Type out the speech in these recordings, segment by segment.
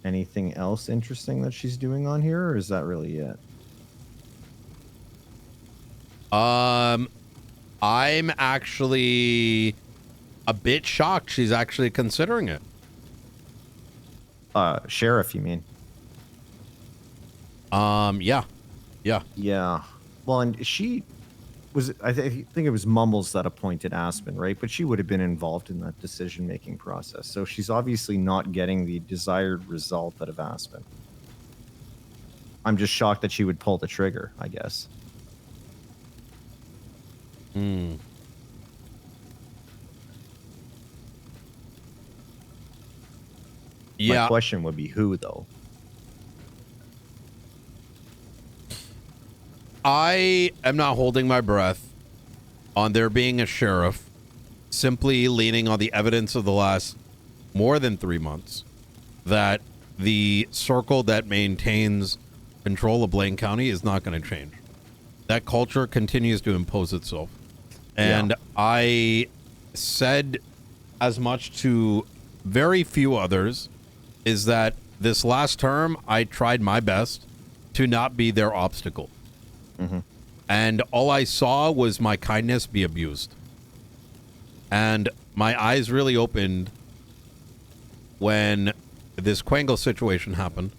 Anything else interesting that she's doing on here, or is that really it? I'm actually a bit shocked she's actually considering it. Sheriff, you mean? Yeah. Yeah. Well, and she was, I think it was Mumbles that appointed Aspen, right? But she would have been involved in that decision-making process. So she's obviously not getting the desired result out of Aspen. I'm just shocked that she would pull the trigger, I guess. Hmm. Yeah. My question would be who, though? I am not holding my breath on there being a sheriff, simply leaning on the evidence of the last more than 3 months that the circle that maintains control of Blaine County is not going to change. That culture continues to impose itself. And yeah. I said as much to very few others, is that this last term, I tried my best to not be their obstacle. Mm-hmm. And all I saw was my kindness be abused. And my eyes really opened when this Quangle situation happened,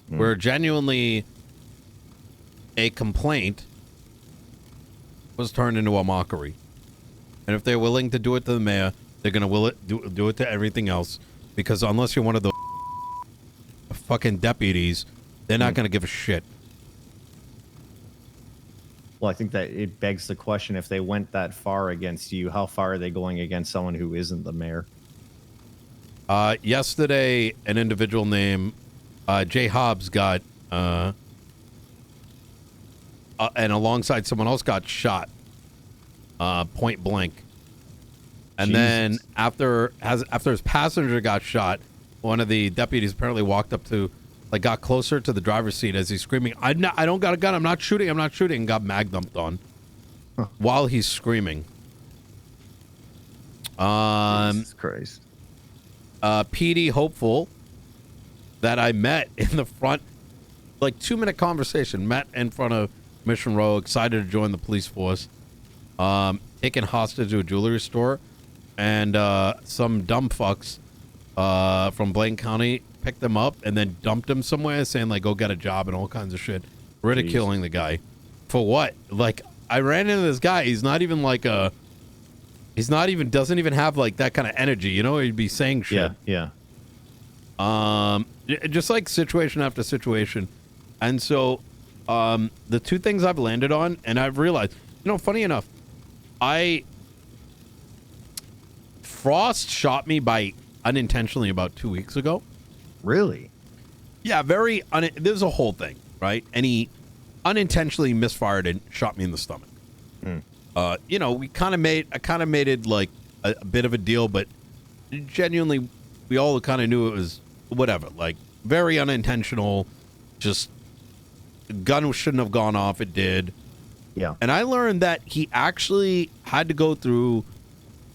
where genuinely a complaint was turned into a mockery. And if they're willing to do it to the mayor, they're going to do it to everything else. Because unless you're one of the fucking deputies, they're not going to give a shit. Well, I think that it begs the question, if they went that far against you, how far are they going against someone who isn't the mayor? Yesterday, an individual named Jay Hobbs got, and alongside someone else got shot, point blank. And Jesus. then after his passenger got shot, one of the deputies apparently walked up to, like, got closer to the driver's seat as he's screaming, I don't got a gun, I'm not shooting, and got mag dumped on while he's screaming. Jesus Christ. PD Hopeful that I met in the front, like 2-minute conversation, met in front of Mission Row, excited to join the police force, taken hostage to a jewelry store, and some dumb fucks from Blaine County picked him up and then dumped him somewhere, saying, like, go get a job and all kinds of shit, ridiculing the guy. For what? Like, I ran into this guy, he's not even like a, doesn't even have like that kind of energy, you know? He'd be saying shit. Yeah. Just like situation after situation. And so the two things I've landed on, and I've realized, you know, funny enough, Frost shot me by unintentionally about 2 weeks ago. Really? Yeah, there's a whole thing, right? And he unintentionally misfired and shot me in the stomach. You know, I kind of made it like a bit of a deal, but genuinely, we all kind of knew it was whatever, like very unintentional. Just gun shouldn't have gone off. It did. Yeah. And I learned that he actually had to go through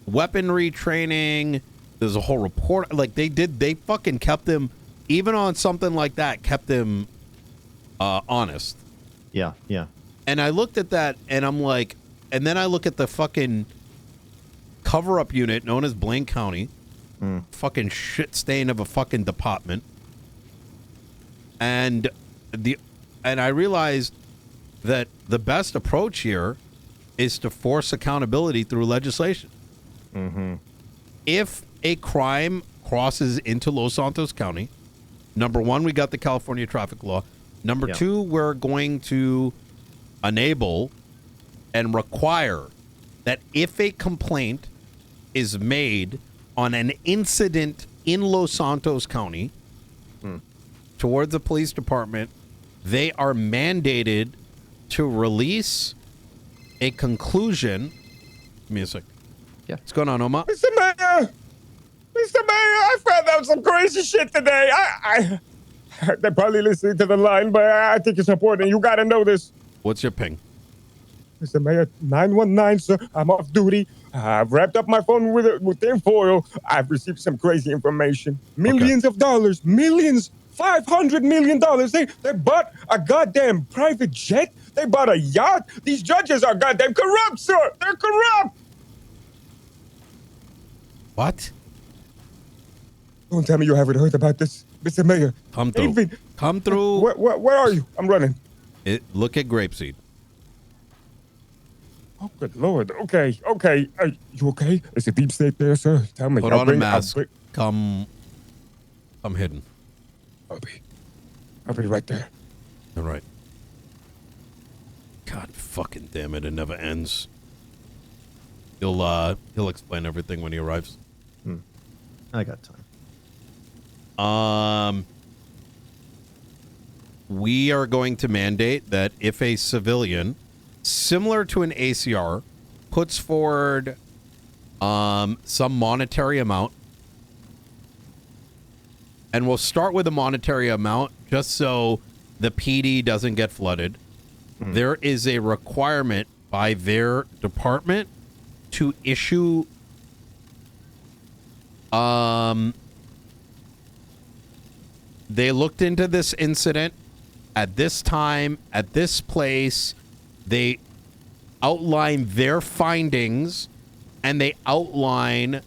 weaponry training. There's a whole report. Like they fucking kept him, even on something like that, kept him honest. Yeah. And I looked at that and I'm like, and then I look at the fucking cover-up unit known as Blaine County, fucking shit stain of a fucking department. And I realized that the best approach here is to force accountability through legislation. Mm-hmm. If a crime crosses into Los Santos County, number one, we got the California traffic law. Number two, we're going to enable and require that if a complaint is made on an incident in Los Santos County towards the police department, they are mandated to release a conclusion. Music. Yeah. What's going on, Omar? Mr. Mayor, I found out some crazy shit today. They're probably listening to the line, but I think it's important. You got to know this. What's your ping? Mr. Mayor, 919, sir. I'm off duty. I've wrapped up my phone with tin foil. I've received some crazy information. Millions of dollars. Millions. $500 million. They bought a goddamn private jet. They bought a yacht. These judges are goddamn corrupt, sir. They're corrupt. What? Don't tell me you haven't heard about this, Mr. Mayor. Come through. David, Come through. where are you? I'm running. Look at grapeseed. Oh, good Lord. Okay. Are you okay? Is the deep state there, sir? Tell me. Put on a mask. Come hidden. I'll be right there. All right. God fucking damn it! It never ends. He'll explain everything when he arrives. I got time. We are going to mandate that if a civilian, similar to an ACR, puts forward some monetary amount, and we'll start with a monetary amount just so the PD doesn't get flooded. There is a requirement by their department to issue they looked into this incident at this time, at this place. They outline their findings, and they outline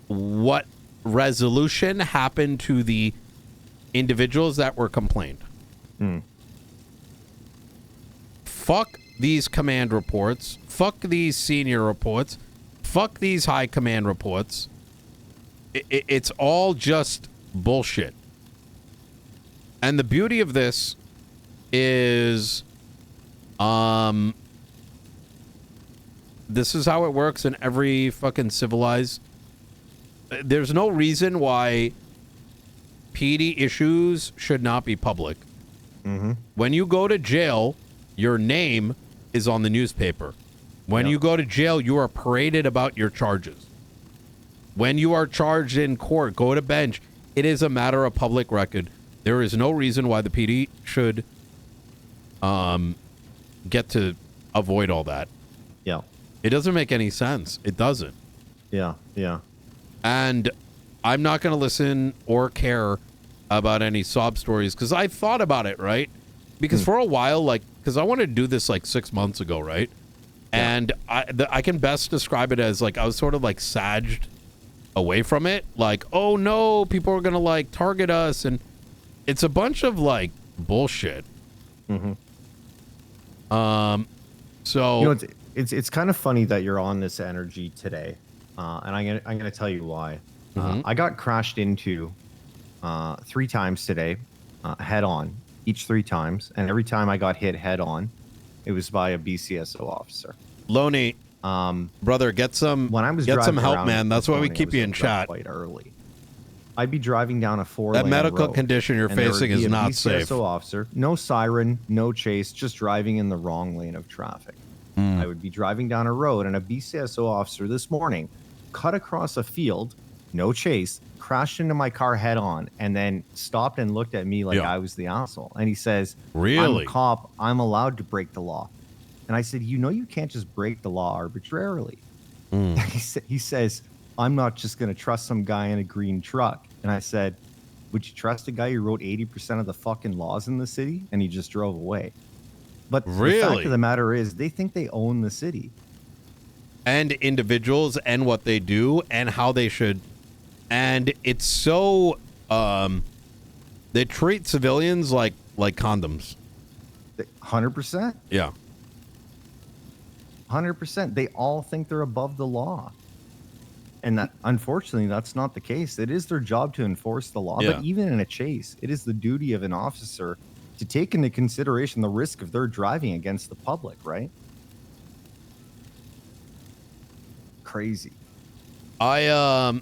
what resolution happened to the individuals that were complained. Fuck these command reports. Fuck these senior reports. Fuck these high command reports. It's all just bullshit. And the beauty of this is, this is how it works in every fucking civilized. There's no reason why PD issues should not be public. When you go to jail, your name is on the newspaper. When you go to jail, you are paraded about your charges. When you are charged in court, go to bench. It is a matter of public record. There is no reason why the PD should get to avoid all that. Yeah. It doesn't make any sense. It doesn't. Yeah. And I'm not going to listen or care about any sob stories because I thought about it, right? Because for a while, because I wanted to do this 6 months ago, right? Yeah. And I can best describe it as I was sort of sagged away from it. Oh no, people are going to target us. And it's a bunch of bullshit. So it's kind of funny that you're on this energy today, and I'm gonna tell you why. I got crashed into 3 times today, head on, each 3 times, and every time I got hit head on, it was by a BCSO officer. Loney, brother, get some help, man. That's why we keep you in chat. Quite early. I'd be driving down a 4-lane That medical road, condition you're facing is not safe. BCSO officer, no siren, no chase, just driving in the wrong lane of traffic. I would be driving down a road, and a BCSO officer this morning cut across a field, no chase, crashed into my car head on, and then stopped and looked at me like I was the asshole. And he says, "Really? I'm a cop. I'm allowed to break the law." And I said, you can't just break the law arbitrarily. He says, I'm not just going to trust some guy in a green truck. And I said, would you trust a guy who wrote 80% of the fucking laws in the city? And he just drove away. But the fact of the matter is, they think they own the city. And individuals and what they do and how they should. And it's so, they treat civilians like condoms. 100%. Yeah. 100%. They all think they're above the law. And that, unfortunately, that's not the case. It is their job to enforce the law. But even in a chase, it is the duty of an officer to take into consideration the risk of their driving against the public, right? Crazy. Even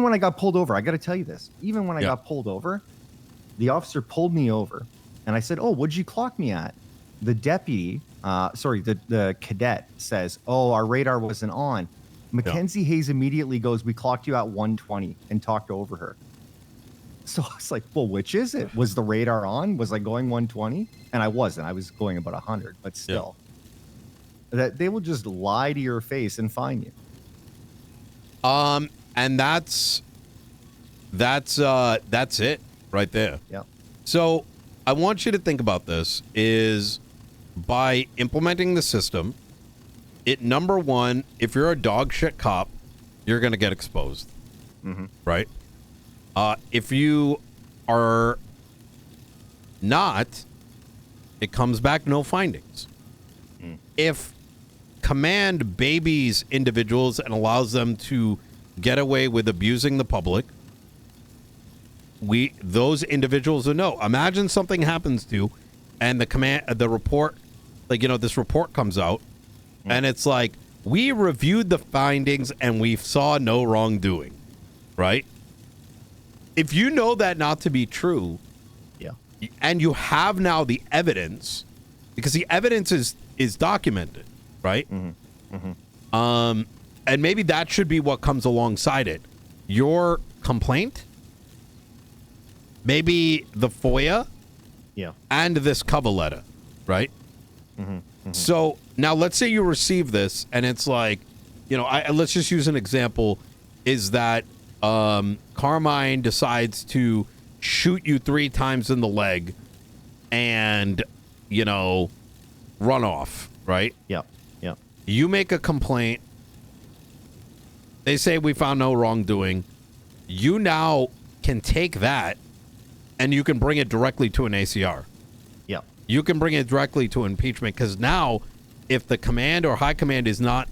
when I got pulled over, I got to tell you this. Even when I got pulled over, the officer pulled me over, and I said, "Oh, what'd you clock me at?" The deputy, the cadet says, "Oh, our radar wasn't on." Mackenzie Hayes immediately goes, "We clocked you at 120," and talked over her. So I was like, "Well, which is it? Was the radar on? Was I going 120?" And I wasn't. I was going about 100, but still. that they will just lie to your face and fine you. And that's it right there. Yeah. So I want you to think about this is by implementing the system, number one, if you're a dog shit cop, you're going to get exposed. Mm-hmm. Right? If you are not, it comes back no findings. If command babies individuals and allows them to get away with abusing the public, those individuals will know. Imagine something happens to you and the report, like, this report comes out and it's like, we reviewed the findings and we saw no wrongdoing, right? If you know that not to be true, yeah, and you have now the evidence, because the evidence is documented, right? Mm-hmm. Mm-hmm. And maybe that should be what comes alongside it. Your complaint, maybe the FOIA, yeah, and this cover letter, right? Mm-hmm. Mm-hmm. So now let's say you receive this and it's like, let's just use an example, is that Carmine decides to shoot you 3 times in the leg and, run off, right? yeah, yeah, You make a complaint. They say we found no wrongdoing. You now can take that and you can bring it directly to an ACR. yeah, You can bring it directly to impeachment because now if the command or high command is not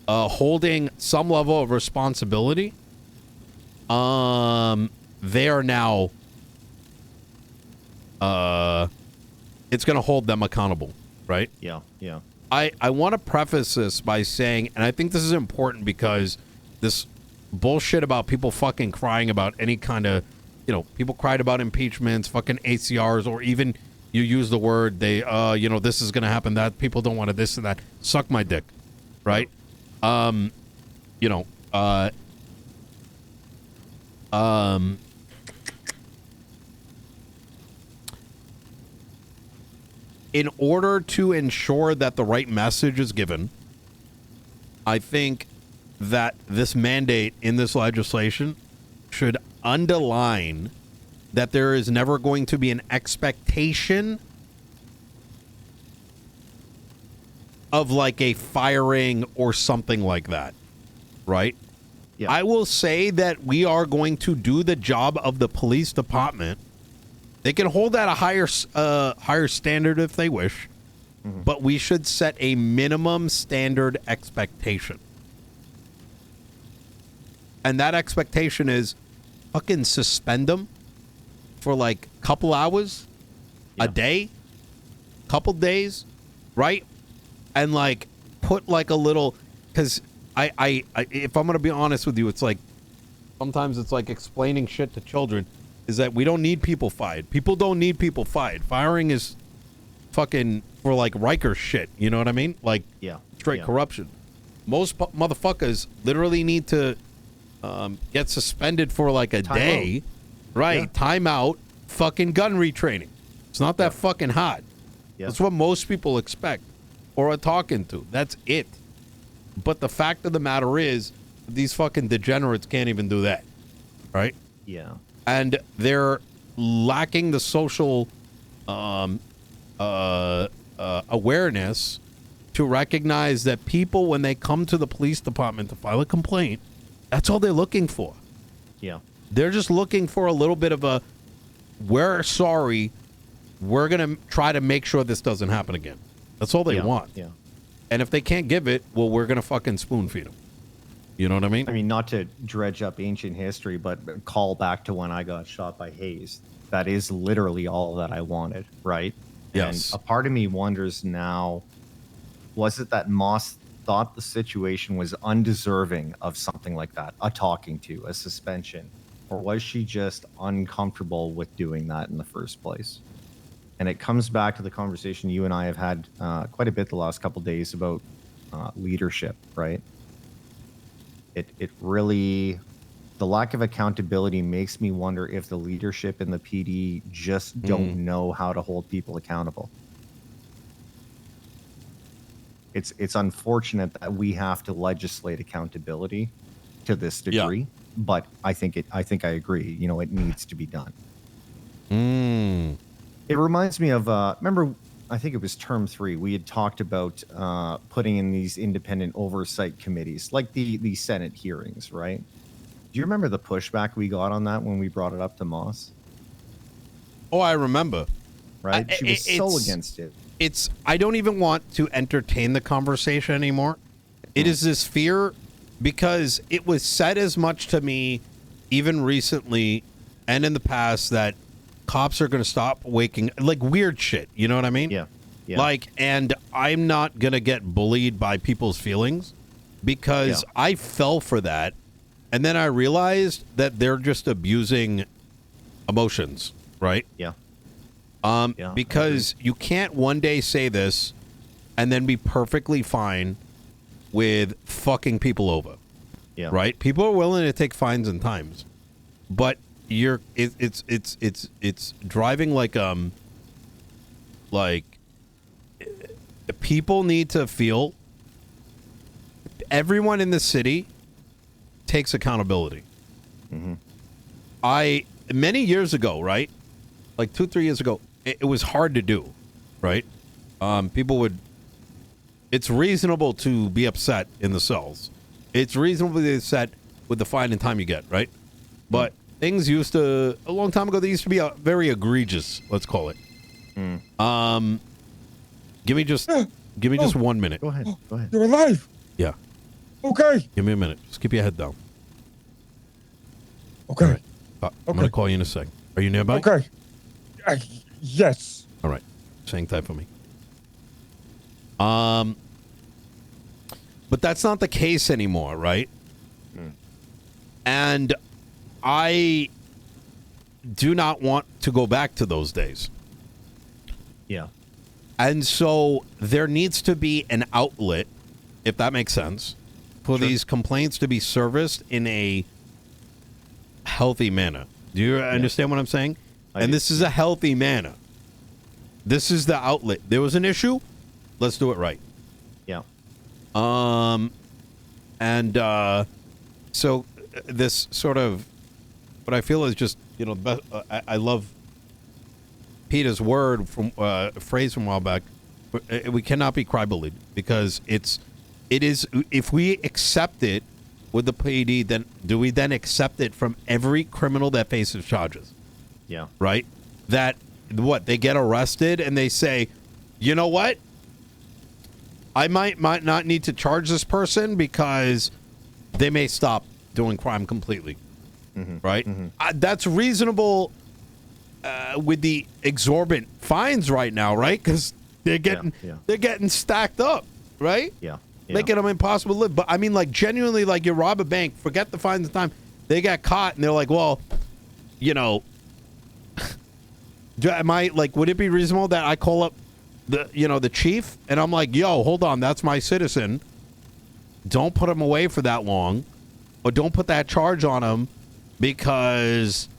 holding some level of responsibility, they are now it's going to hold them accountable, right? yeah, yeah. I want to preface this by saying, and I think this is important because this bullshit about people fucking crying about any kind of, people cried about impeachments, fucking ACRs, or even you use the word this is going to happen, that people don't want to this and that. Suck my dick, right? In order to ensure that the right message is given, I think that this mandate in this legislation should underline that there is never going to be an expectation of like a firing or something like that, right? Yeah. I will say that we are going to do the job of the police department. They can hold that a higher standard if they wish, but we should set a minimum standard expectation. And that expectation is fucking suspend them for like a couple hours, a day, couple days, right? And like put like a little, because I if I'm going to be honest with you, it's like sometimes it's like explaining shit to children. Is that we don't need people fired. People don't need people fired. Firing is fucking for like Riker shit. You know what I mean? Like straight corruption. Most motherfuckers literally need to get suspended for like a day. Right. Yeah. Time out. Fucking gun retraining. It's not that fucking hot. Yeah. That's what most people expect or are talking to. That's it. But the fact of the matter is these fucking degenerates can't even do that. Right? Yeah. And they're lacking the social awareness to recognize that people, when they come to the police department to file a complaint, that's all they're looking for. Yeah. They're just looking for a little bit of a, we're sorry, we're going to try to make sure this doesn't happen again. That's all they want. Yeah. And if they can't give it, well, we're going to fucking spoon feed them. You know what I mean? I mean, not to dredge up ancient history, but call back to when I got shot by Hayes. That is literally all that I wanted, right? Yes. And a part of me wonders now, was it that Moss thought the situation was undeserving of something like that, a talking to, a suspension, or was she just uncomfortable with doing that in the first place? And it comes back to the conversation you and I have had quite a bit the last couple of days about leadership, right? It really, the lack of accountability makes me wonder if the leadership in the PD just don't know how to hold people accountable. It's unfortunate that we have to legislate accountability to this degree, but I think I agree. You know, it needs to be done. It reminds me of remember, I think it was term 3. We had talked about putting in these independent oversight committees, like the Senate hearings, right? Do you remember the pushback we got on that when we brought it up to Moss? Oh, I remember. Right? She was so against it. I don't even want to entertain the conversation anymore. It is this fear because it was said as much to me even recently and in the past that cops are going to stop like weird shit. You know what I mean? Yeah. Like, and I'm not going to get bullied by people's feelings because I fell for that. And then I realized that they're just abusing emotions, right? Yeah. Because you can't one day say this and then be perfectly fine with fucking people over. Yeah. Right? People are willing to take fines and times. But it's driving like people need to feel everyone in the city takes accountability. Many years ago, right? Like 2-3 years ago, it was hard to do, right? It's reasonable to be upset in the cells. It's reasonable to be upset with the fine and time you get, right? But things used to, a long time ago, they used to be very egregious, let's call it. Give me just 1 minute. Go ahead. You're alive. Yeah. Okay. Give me a minute. Just keep your head down. Okay. All right. I'm going to call you in a second. Are you nearby? Okay. Yes. All right. Hang tight for me. But that's not the case anymore, right? And I do not want to go back to those days. Yeah. And so there needs to be an outlet, if that makes sense, for these complaints to be serviced in a healthy manner. Do you understand what I'm saying? And this is a healthy manner. This is the outlet. There was an issue. Let's do it right. Yeah. So this sort of, what I feel is just, you know, I love Peter's phrase from a while back. We cannot be cry-bullied because it is, if we accept it with the PD, then do we then accept it from every criminal that faces charges? Yeah. Right? That, they get arrested and they say, you know what? I might not need to charge this person because they may stop doing crime completely. Right? That's reasonable with the exorbitant fines right now, right? Because they're getting stacked up, right? Yeah. Making them impossible to live. But I mean, like, genuinely, like, you rob a bank, forget the fines and time. They get caught and they're like, well, you know, would it be reasonable that I call up the chief and I'm like, yo, hold on, that's my citizen. Don't put him away for that long, or don't put that charge on him because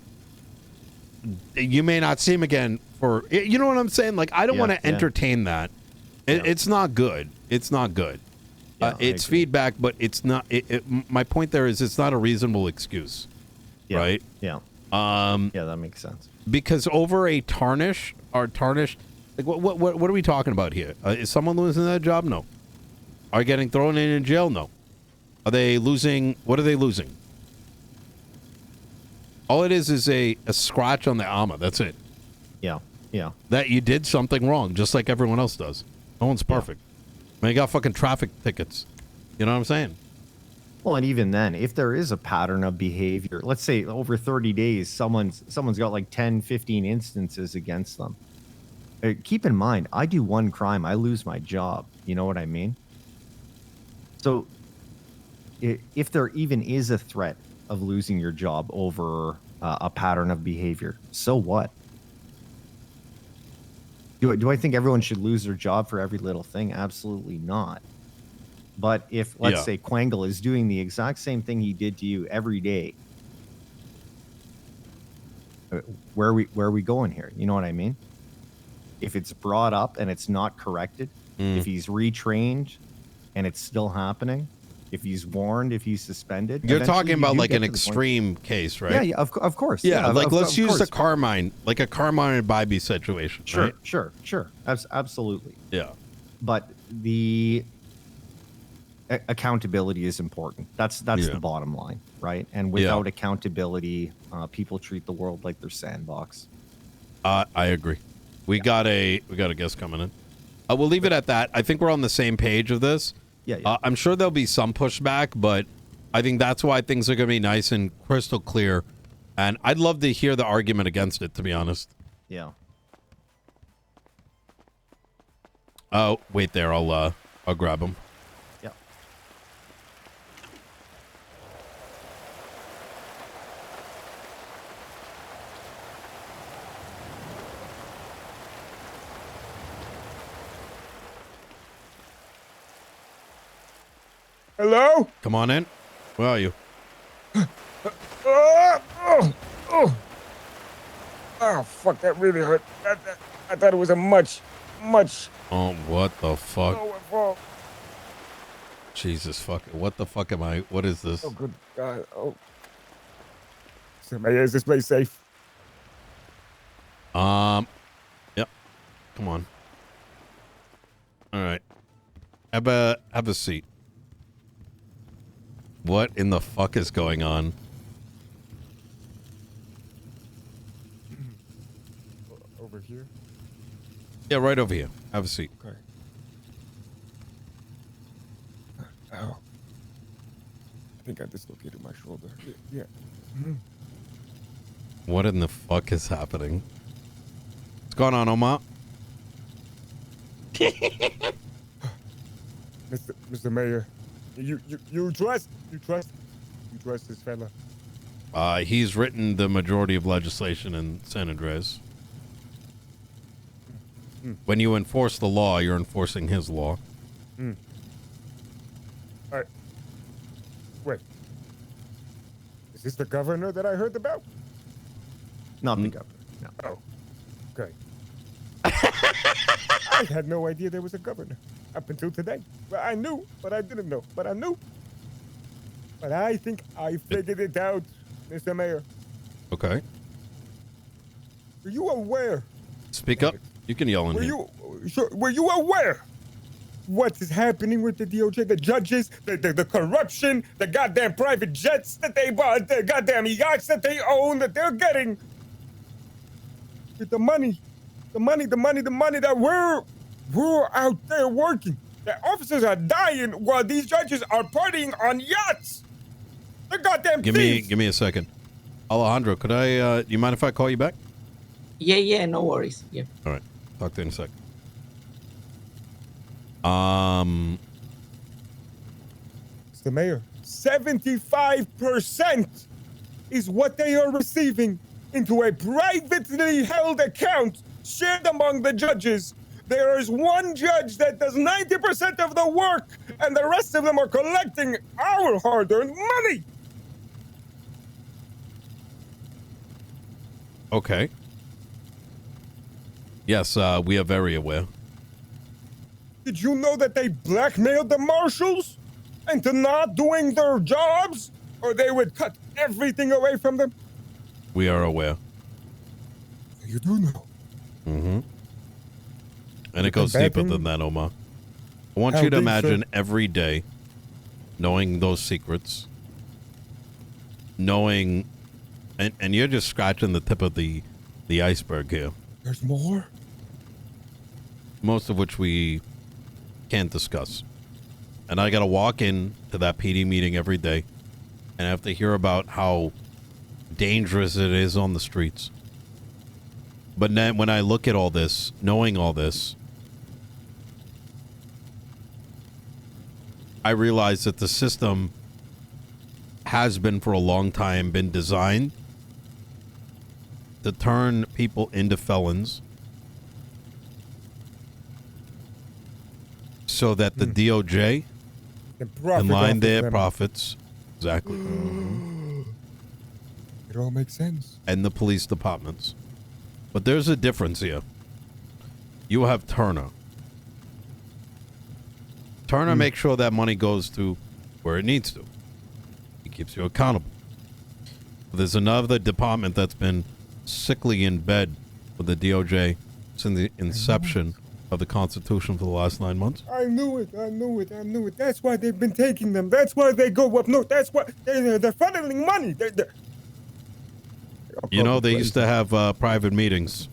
you may not see him again for, you know what I'm saying? Like, I don't want to entertain that. It's not good. It's not good. It's feedback, but it's not. My point there is, it's not a reasonable excuse, right? Yeah. That makes sense. Because over a tarnish, like what are we talking about here? Is someone losing their job? No. Are they getting thrown in jail? No. Are they losing? What are they losing? All it is a scratch on the armor. That's it. Yeah. That you did something wrong, just like everyone else does. No one's perfect. I mean, you got fucking traffic tickets. You know what I'm saying? Well, and even then, if there is a pattern of behavior, let's say over 30 days, someone's got like 10, 15 instances against them. Keep in mind, I do one crime, I lose my job. You know what I mean? So if there even is a threat of losing your job over a pattern of behavior, so what? Do I think everyone should lose their job for every little thing? Absolutely not. But if, let's say, Quangle is doing the exact same thing he did to you every day, where are we going here? You know what I mean? If it's brought up and it's not corrected, If he's retrained and it's still happening, if he's warned, if he's suspended. You're eventually talking you about do like get an to the point- extreme case, right? Yeah, yeah, of course. Yeah, like let's use the course. Carmine, like a Carmine and Bybee situation. Sure, right? sure. Absolutely. Yeah. But the accountability is important. That's the bottom line, right? And without accountability, people treat the world like their sandbox. I agree. We got a guest coming in. We'll leave it at that. I think we're on the same page of this. Yeah. I'm sure there'll be some pushback, but I think that's why things are going to be nice and crystal clear. And I'd love to hear the argument against it, to be honest. Yeah. Oh, wait there. I'll grab him. Yeah. Hello? Come on in. Where are you? Oh, fuck, that really hurt. I thought it was a much. Oh, what the fuck? Oh, Jesus fuck. What the fuck am I? What is this? oh, good God. Oh. Is this place safe? Yep. Come on. All right. Have a seat. What in the fuck is going on? Over here? Yeah, right over here. Have a seat. Okay. Ow. I think I dislocated my shoulder. Yeah. What in the fuck is happening? What's going on, Omar? Mr. Mayor, you trust this fella? He's written the majority of legislation in San Andreas. When you enforce the law, you're enforcing his law. All right. Wait. Is this the governor that I heard about? Not the governor. No. Oh. Okay. I had no idea there was a governor up until today. Well, I knew, but I didn't know. But I knew. But I think I figured it out, Mr. Mayor. Okay. Were you aware? Speak up. You can yell in here. Were you aware what is happening with the DOJ, the judges, the corruption, the goddamn private jets that they bought, the goddamn yachts that they own, that they're getting with the money that we're out there working. The officers are dying while these judges are partying on yachts. They're goddamn thieves. Give me a second. Alejandro, could I, you mind if I call you back? Yeah, no worries. Yeah. All right. Talk to you in a sec. Mr. Mayor, 75% is what they are receiving into a privately held account shared among the judges. There is one judge that does 90% of the work, and the rest of them are collecting our hard-earned money. Okay. Yes, we are very aware. Did you know that they blackmailed the marshals into not doing their jobs, or they would cut everything away from them? We are aware. You do know. Mm-hmm. And it goes deeper than that, Omar. I want How you to deep, imagine sir? every day knowing those secrets, knowing, and you're just scratching the tip of the iceberg here. There's more? Most of which we can't discuss. And I got to walk in to that PD meeting every day and I have to hear about how dangerous it is on the streets. But then when I look at all this, knowing all this, I realize that the system has been for a long time been designed to turn people into felons so that the DOJ can line their profits. Exactly. It all makes sense. And the police departments. But there's a difference here. You have Turner. Turner makes sure that money goes to where it needs to. He keeps you accountable. There's another department that's been sickly in bed with the DOJ since the inception of the Constitution for the last 9 months. I knew it. That's why they've been taking them. That's why they go up north. That's why they're funneling money. You know, they used to have private meetings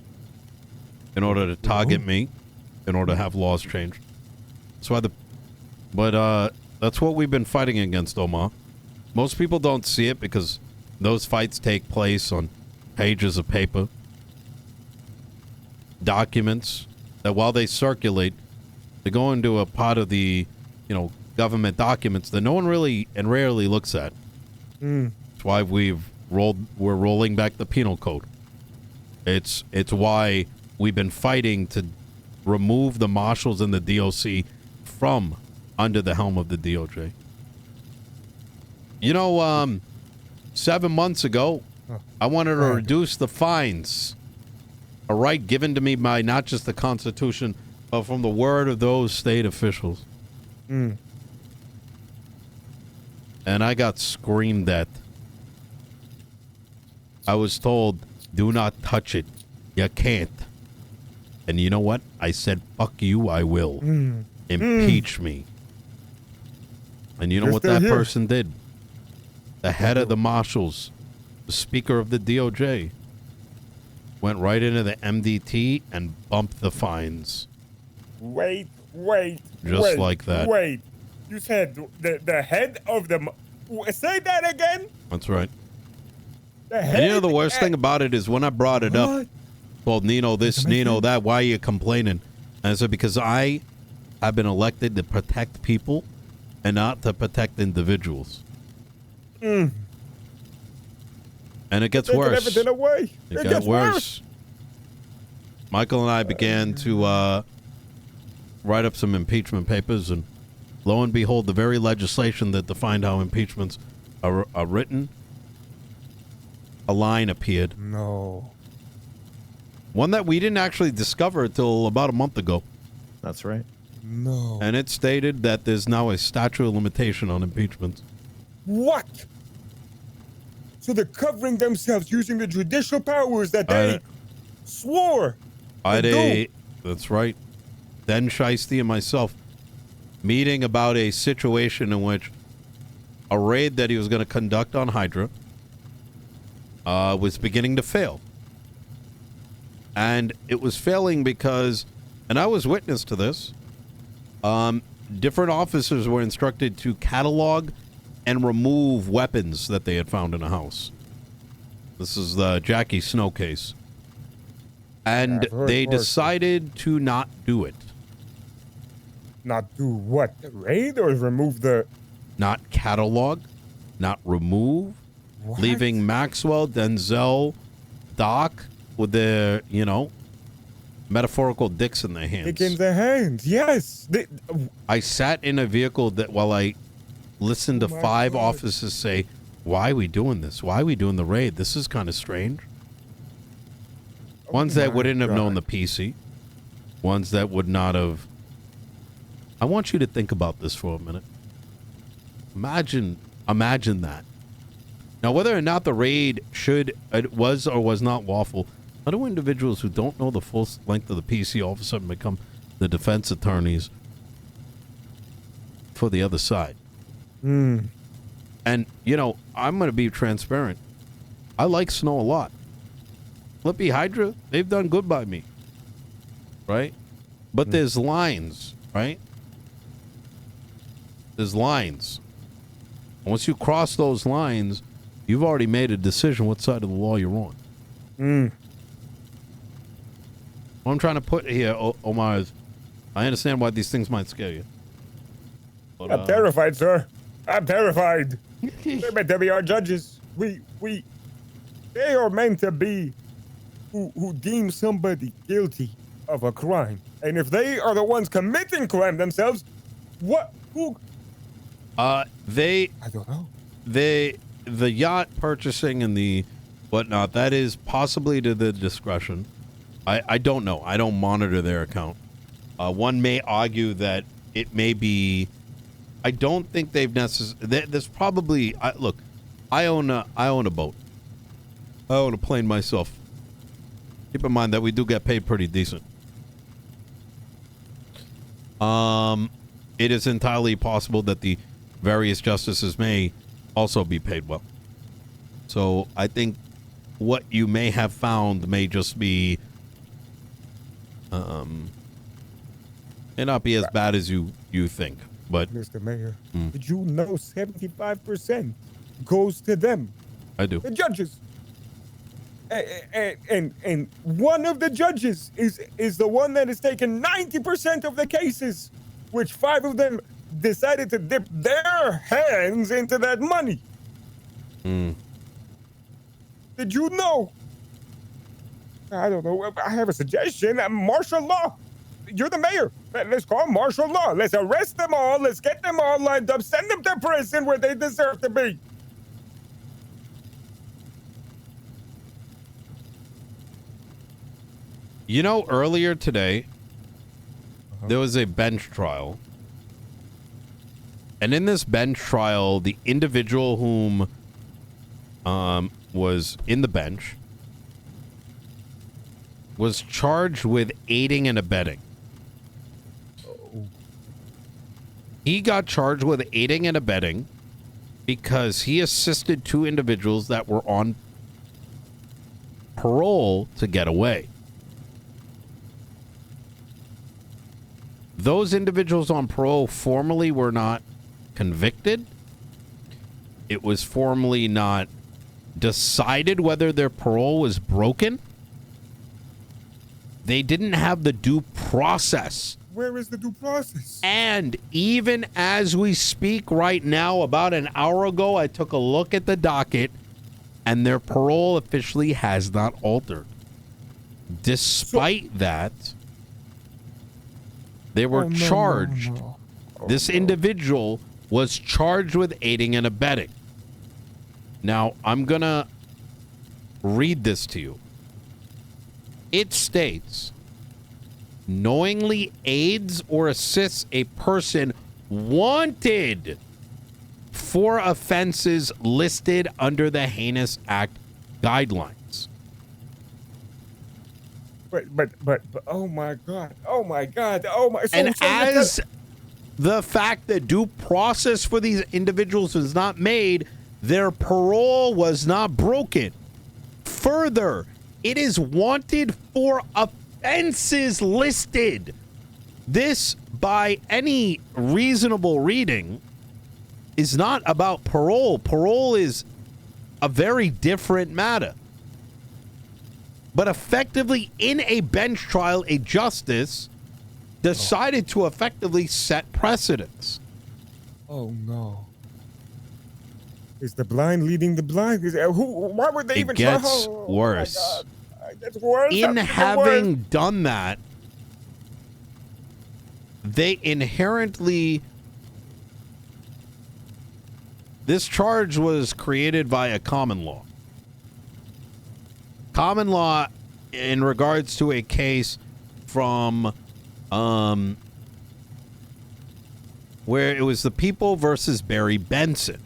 in order to target me, in order to have laws changed. That's why that's what we've been fighting against, Omar. Most people don't see it because those fights take place on pages of paper, documents that while they circulate, they go into a part of the, government documents that no one really and rarely looks at. That's why we're rolling back the penal code. It's why we've been fighting to remove the marshals and the DOC from under the helm of the DOJ. 7 months ago, I wanted to reduce the fines, a right given to me by not just the Constitution, but from the word of those state officials. And I got screamed at. I was told, do not touch it. You can't. And you know what? I said, fuck you, I will. Impeach me. And you know what that person did? The head of the marshals, the speaker of the DOJ, went right into the MDT and bumped the fines. Wait. Just like that. Wait. You said the head of the... Say that again? That's right. The head... And the worst thing about it is when I brought it up, well, Nino this, Nino that, why are you complaining? And I said, because I have been elected to protect people and not to protect individuals. And it gets worse. Everything away. It gets worse. Michael and I began to write up some impeachment papers, and lo and behold, the very legislation that defined how impeachments are written, a line appeared. No. One that we didn't actually discover until about a month ago. That's right. No. And it stated that there's now a statute of limitation on impeachments. What? So they're covering themselves using the judicial powers that they swore. That's right. Then Shiesty and myself meeting about a situation in which a raid that he was going to conduct on Hydra was beginning to fail. And it was failing because, and I was witness to this, different officers were instructed to catalog and remove weapons that they had found in a house. This is the Jackie Snow case. And they decided to not do it. Not do what? The raid or remove the... Not catalog, not remove, leaving Maxwell, Denzel, Doc with their, metaphorical dicks in their hands. Dick in their hands, yes. I sat in a vehicle that while I listened to 5 officers say, why are we doing this? Why are we doing the raid? This is kind of strange. Ones that wouldn't have known the PC. Ones that would not have. I want you to think about this for a minute. Imagine that. Now, whether or not the raid was or was not lawful, how do individuals who don't know the full length of the PC all of a sudden become the defense attorneys for the other side? And, I'm going to be transparent. I like Snow a lot. Flippy Hydra, they've done good by me. Right? But there's lines, right? There's lines. Once you cross those lines, you've already made a decision what side of the law you're on. What I'm trying to put here, Omar, is I understand why these things might scare you. But, I'm terrified, sir. I'm terrified. They're meant to be our judges. They are meant to be who deem somebody guilty of a crime. And if they are the ones committing crime themselves, who? I don't know. The yacht purchasing and the whatnot, that is possibly to the discretion. I don't know. I don't monitor their account. One may argue that it may be. I don't think they've necessarily. There's probably. Look, I own a boat. I own a plane myself. Keep in mind that we do get paid pretty decent. It is entirely possible that the various justices may also be paid well. So I think what you may have found may just be, may not be as bad as you think. But Mr. Mayor, did you know 75% goes to them? I do. The judges. And one of the judges is the one that has taken 90% of the cases, which 5 of them decided to dip their hands into that money. Did you know? I don't know. I have a suggestion. Martial law. You're the mayor. Let's call martial law. Let's arrest them all. Let's get them all lined up. Send them to prison where they deserve to be. You know, earlier today, there was a bench trial. And in this bench trial, the individual whom was in the bench was charged with aiding and abetting. He got charged with aiding and abetting because he assisted 2 individuals that were on parole to get away. Those individuals on parole formally were not convicted. It was formally not decided whether their parole was broken. They didn't have the due process. Where is the due process? And even as we speak right now, about an hour ago, I took a look at the docket, and their parole officially has not altered. Despite that, they were charged. This individual was charged with aiding and abetting. Now, I'm going to read this to you. It states, knowingly aids or assists a person wanted for offenses listed under the Heinous Act guidelines. But oh my God. And as the fact that due process for these individuals was not made, their parole was not broken. Further, it is wanted for offenses listed. This, by any reasonable reading, is not about parole. Parole is a very different matter. But effectively, in a bench trial, a justice decided to effectively set precedents. Oh no. Is the blind leading the blind? Why would they even try? It gets worse. Oh my God. It gets worse. In having done that, they inherently... This charge was created via common law. Common law in regards to a case from where it was the People versus Barry Benson,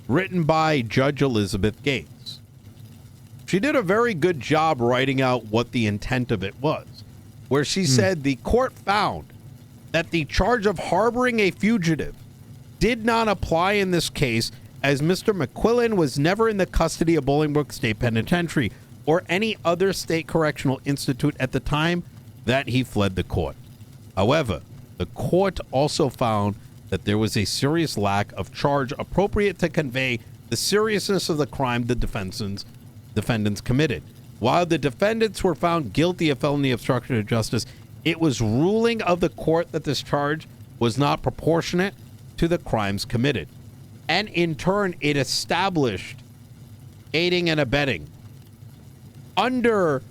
written by Judge Elizabeth Gates. She did a very good job writing out what the intent of it was, where she said the court found that the charge of harboring a fugitive did not apply in this case, as Mr. McQuillan was never in the custody of Bolingbroke State Penitentiary or any other state correctional institute at the time that he fled the court. However, the court also found that there was a serious lack of charge appropriate to convey the seriousness of the crime the defendants committed. While the defendants were found guilty of felony obstruction of justice, it was ruling of the court that this charge was not proportionate to the crimes committed. And in turn, it established aiding and abetting. Under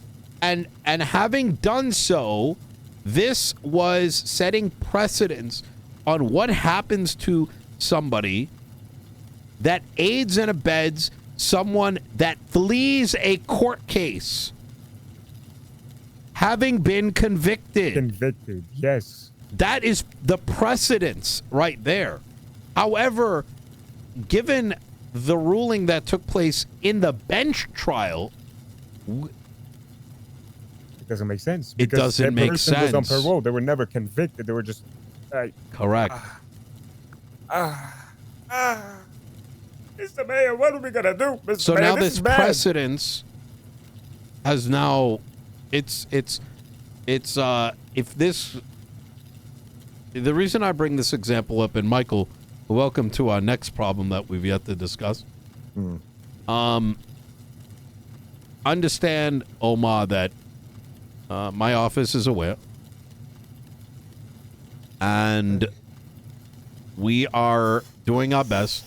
and having done so, this was setting precedents on what happens to somebody that aids and abets someone that flees a court case, having been convicted. Yes. That is the precedence right there. However, given the ruling that took place in the bench trial, It doesn't make sense. It because doesn't that make person was on sense. parole. They were never convicted. They were just correct. Mr. Mayor, what are we gonna do, Mr. So Mayor? now This this is bad. precedence has now, if this, the reason I bring this example up, and Michael, welcome to our next problem that we've yet to discuss. Understand, Omar, that my office is aware, and we are doing our best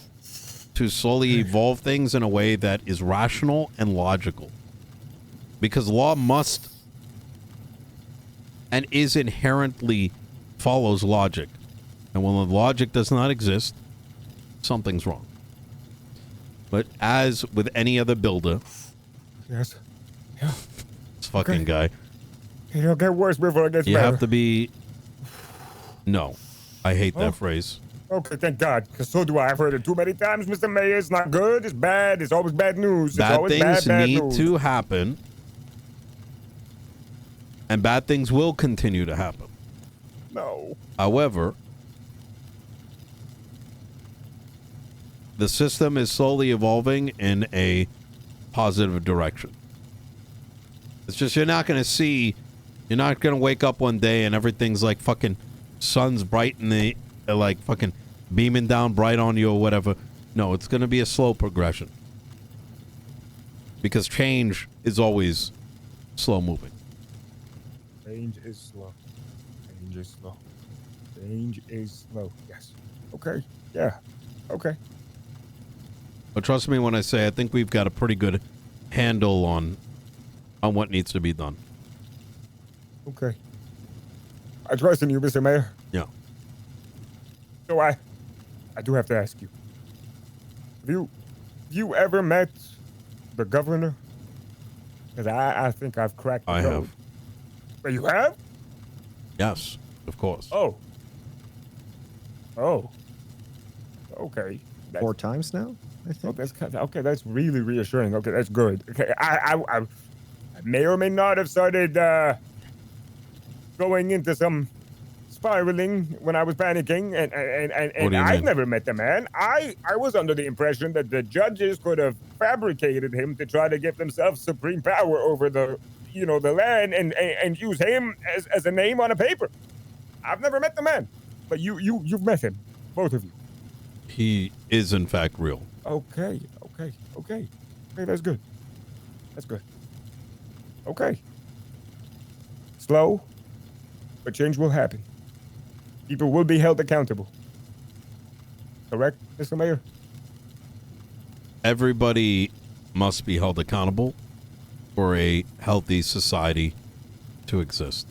to slowly evolve things in a way that is rational and logical. Because law must and is inherently follows logic. And when the logic does not exist, something's wrong. But as with any other builder, Yes. Yeah. this fucking guy, It'll get worse before it gets you better. have to be... No, I hate that phrase. Okay, thank God. Because so do I. I've heard it too many times, Mr. Mayor. It's not good. It's bad. It's always bad news. It's Bad always things bad need news. to happen, and bad things will continue to happen. No. However, the system is slowly evolving in a positive direction. It's just you're not going to wake up one day and everything's like fucking sun's bright and like fucking beaming down bright on you or whatever. No, it's going to be a slow progression. Because change is always slow moving. Change is slow. Change is slow. Change is slow. Yes. Okay. Yeah. Okay. But trust me when I say I think we've got a pretty good handle on what needs to be done. Okay. I trust in you, Mr. Mayor. Yeah. So I do have to ask you. Have you ever met the governor? Because I think I've cracked the I code. have. But you have? Yes, of course. Oh. Oh. Okay. 4 times now, I Oh, think. that's okay. That's really reassuring. Okay, that's good. Okay, I may or may not have started going into some spiraling when I was panicking, and What do you I've mean? never met the man. I was under the impression that the judges could have fabricated him to try to give themselves supreme power over the land and use him as a name on a paper. I've never met the man, but you've met him, both of you. He is in fact real. Okay. That's good. That's good. Okay. Slow, but change will happen. People will be held accountable. Correct, Mr. Mayor? Everybody must be held accountable for a healthy society to exist.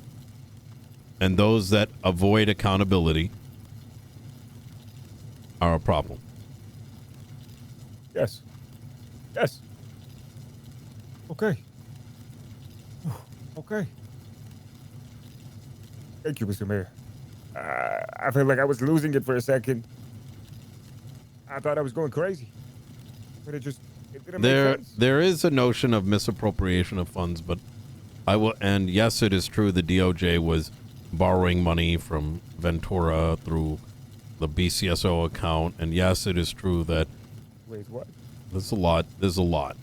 And those that avoid accountability are a problem. Yes. Yes. Okay. Okay. Thank you, Mr. Mayor. I feel like I was losing it for a second. I thought I was going crazy. But it didn't make sense. There is a notion of misappropriation of funds, but and yes, it is true the DOJ was borrowing money from Ventura through the BCSO account, and yes, it is true that Wait, what? there's a lot.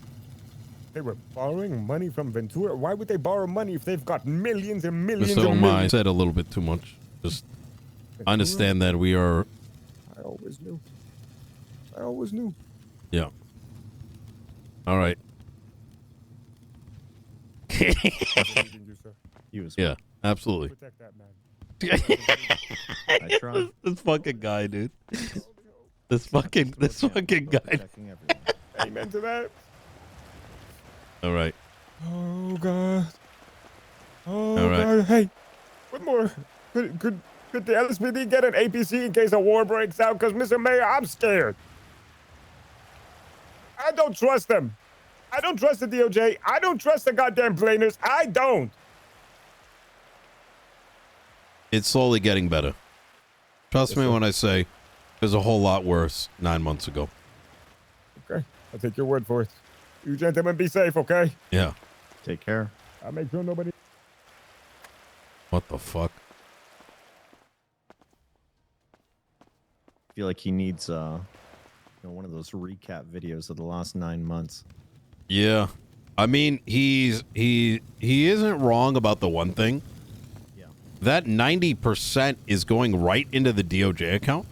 They were borrowing money from Ventura? Why would they borrow money if they've got millions and millions Mr. and Omar, I millions? said a little bit too much. Just understand that we are, I always knew. yeah. All right. Thanking you, sir. You as Yeah, absolutely. Protect that man. I try. This fucking guy, dude. This fucking guy. Checking everyone. Amen to that. All right. Oh God. Oh All right. God. Hey, one more. Could the LSPD get an APC in case a war breaks out? Because Mr. Mayor, I'm scared. I don't trust them. I don't trust the DOJ. I don't trust the goddamn planers. I don't. It's slowly getting better. Trust me when I say it was a whole lot worse 9 months ago. Okay, I'll take your word for it. You gentlemen be safe, okay? Yeah. Take care. I'll make sure nobody... What the fuck? I feel like he needs one of those recap videos of the last 9 months. Yeah. I mean, he isn't wrong about the one thing. Yeah. That 90% is going right into the DOJ account.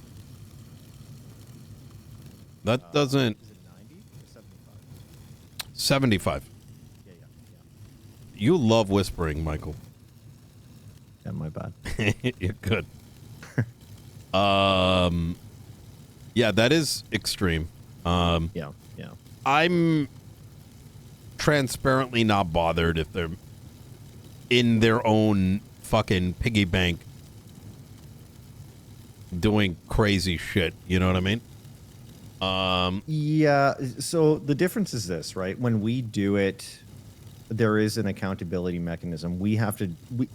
That doesn't... Is it 90 or 75? 75. Yeah. You love whispering, Michael. Yeah, my bad. You're good. Yeah, that is extreme. Yeah. I'm transparently not bothered if they're in their own fucking piggy bank doing crazy shit. You know what I mean? Yeah. So the difference is this, right? When we do it, there is an accountability mechanism. We have to,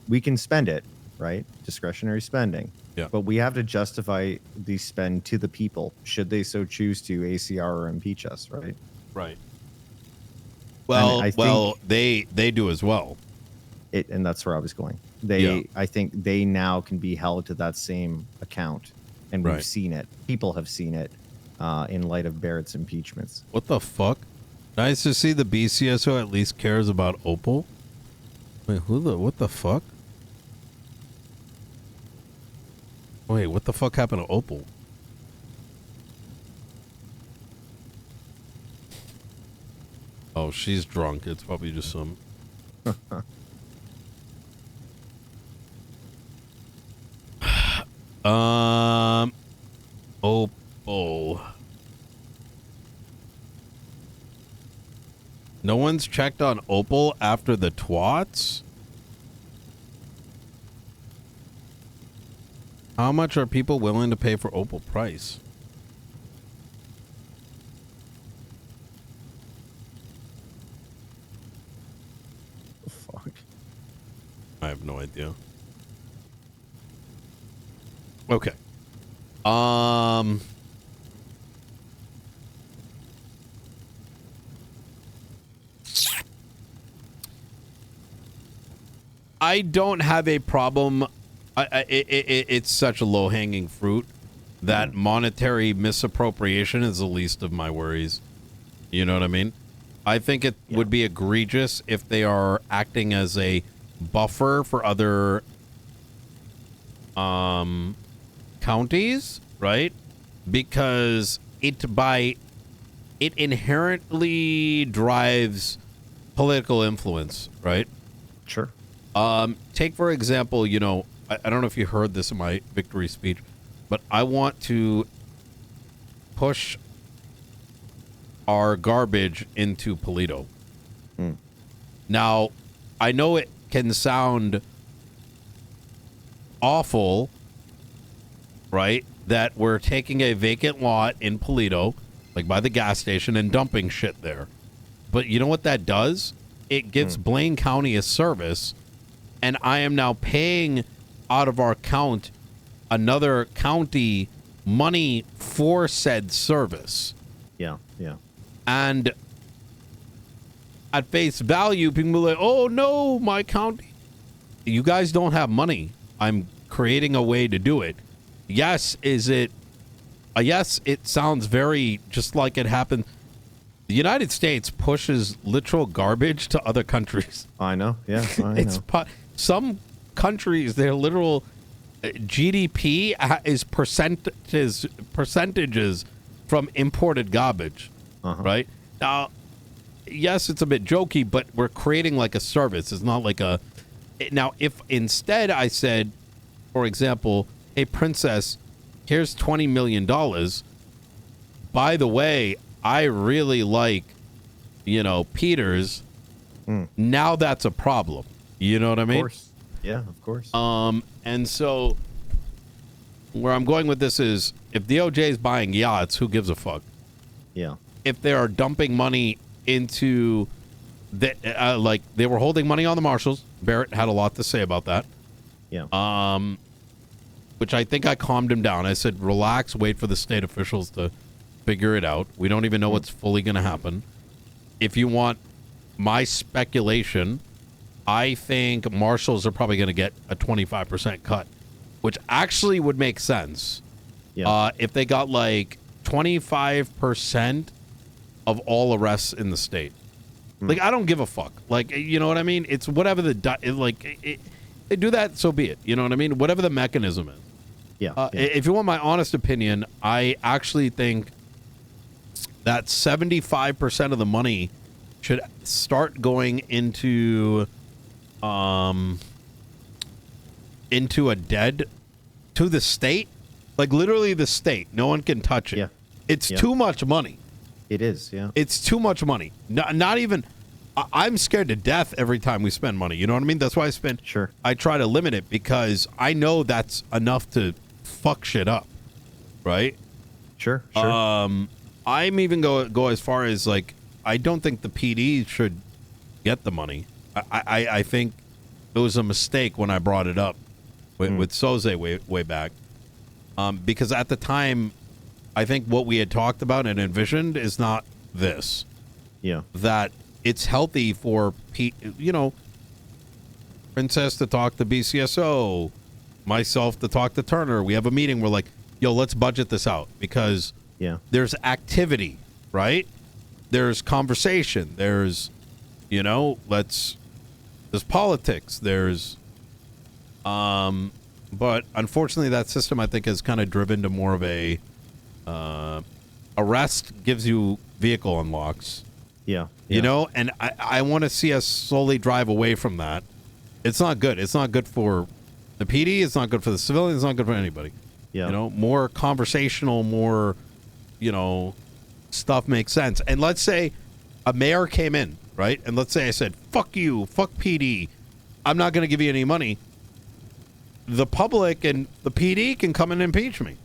we can spend it, right? Discretionary spending. Yeah. But we have to justify the spend to the people, should they so choose to ACR or impeach us, right? Right. Well, I think they do as well. and that's where I was going. Yeah. I think they now can be held to that same account, and we've Right. seen it. People have seen it in light of Barrett's impeachments. What the fuck? Nice to see the BCSO at least cares about Opal. Wait, what the fuck? Wait, what the fuck happened to Opal? Oh, she's drunk. It's probably just some... Opal. No one's checked on Opal after the twats? How much are people willing to pay for Opal price? Fuck. I have no idea. Okay. I don't have a problem. It's such a low-hanging fruit that monetary misappropriation is the least of my worries. You know what I mean? I think it would be egregious if they are acting as a buffer for other counties, right? Because it inherently drives political influence, right? Sure. Take, for example, I don't know if you heard this in my victory speech, but I want to push our garbage into Polito. Now, I know it can sound awful, right? That we're taking a vacant lot in Polito, like by the gas station, and dumping shit there. But you know what that does? It gives Blaine County a service, and I am now paying out of our account another county money for said service. Yeah. And at face value, people are like, oh no, my county. You guys don't have money. I'm creating a way to do it. Yes, it sounds very just like it happened. The United States pushes literal garbage to other countries. I know. Yeah. I know. Some countries, their literal GDP is percentages from imported garbage, right? Now, yes, it's a bit jokey, but we're creating like a service. It's not like a... Now, if instead I said, for example, hey, princess, here's $20 million. By the way, I really like, Peters. Now that's a problem. You know what I mean? Of course. Yeah, of course. And so where I'm going with this is if DOJ is buying yachts, who gives a fuck? Yeah. If they are dumping money into like they were holding money on the marshals, Barrett had a lot to say about that. Yeah. which I think I calmed him down. I said, relax, wait for the state officials to figure it out. We don't even know what's fully going to happen. If you want my speculation, I think marshals are probably going to get a 25% cut, which actually would make sense. Yeah. If they got like 25% of all arrests in the state. Like, I don't give a fuck. Like, you know what I mean? It's whatever they do that, so be it. You know what I mean? Whatever the mechanism is. Yeah. If you want my honest opinion, I actually think that 75% of the money should start going into to the state. Like, literally the state. No one can touch it. Yeah. It's too much money. It is, yeah. It's too much money. Not even... I'm scared to death every time we spend money. You know what I mean? That's why Sure. I try to limit it, because I know that's enough to fuck shit up. Right? Sure. I'm even go as far as, like, I don't think the PD should get the money. I think it was a mistake when I brought it up with Soze way back. Because at the time, I think what we had talked about and envisioned is not this. Yeah. That it's healthy for, Princess to talk to BCSO, myself to talk to Turner. We have a meeting. We're like, yo, let's budget this out, because there's activity, right? There's conversation. There's, there's politics. There's, but unfortunately that system, I think, has kind of driven to more of a, arrest gives you vehicle unlocks. Yeah. And I want to see us slowly drive away from that. It's not good. It's not good for the PD. It's not good for the civilians. It's not good for anybody. Yeah. More conversational, more, stuff makes sense. And let's say a mayor came in, right? And let's say I said, fuck you, fuck PD. I'm not going to give you any money. The public and the PD can come and impeach me.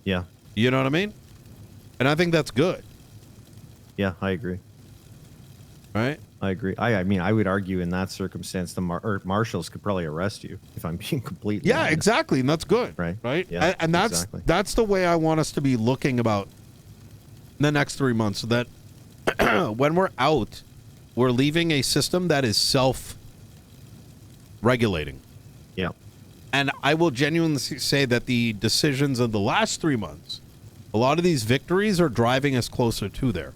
Yeah. You know what I mean? And I think that's good. Yeah, I agree. Right? I agree. I mean, I would argue in that circumstance, the marshals could probably arrest you, if I'm being completely honest. Exactly. And that's good. Right. Right. Yeah, and that's the way I want us to be looking about the next 3 months, so that when we're out, we're leaving a system that is self-regulating. Yeah. And I will genuinely say that the decisions of the last 3 months, a lot of these victories are driving us closer to there.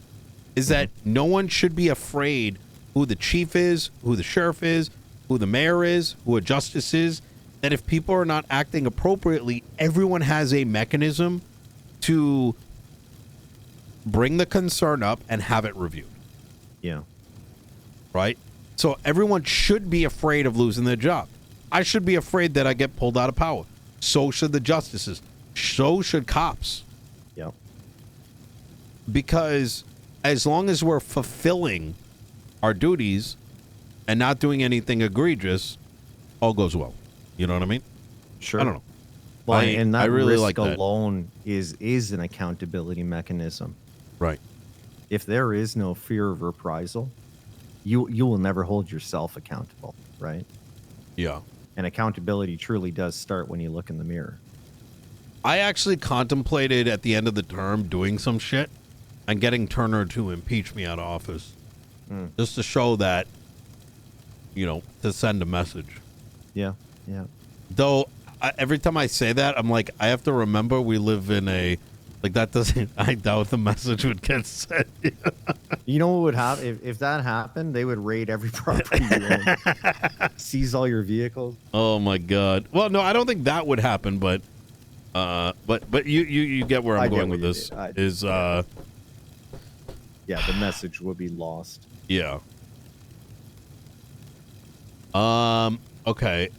Is that no one should be afraid who the chief is, who the sheriff is, who the mayor is, who a justice is. That if people are not acting appropriately, everyone has a mechanism to bring the concern up and have it reviewed. Yeah. Right? So everyone should be afraid of losing their job. I should be afraid that I get pulled out of power. So should the justices. So should cops. Yeah. Because as long as we're fulfilling our duties and not doing anything egregious, all goes well. You know what I mean? Sure. I don't know. Well, and that I really risk like that. alone is an accountability mechanism. Right. If there is no fear of reprisal, you will never hold yourself accountable, right? Yeah. And accountability truly does start when you look in the mirror. I actually contemplated at the end of the term doing some shit and getting Turner to impeach me out of office. Just to show that, to send a message. Yeah, yeah. Though, every time I say that, I'm like, I have to remember we live in a, like, that doesn't, I doubt the message would get sent. You know what would happen? If that happened, they would raid every property you own. Seize all your vehicles. Oh, my God. Well, no, I don't think that would happen, but you get where I'm going with this. Yeah, the message would be lost. Yeah. Okay.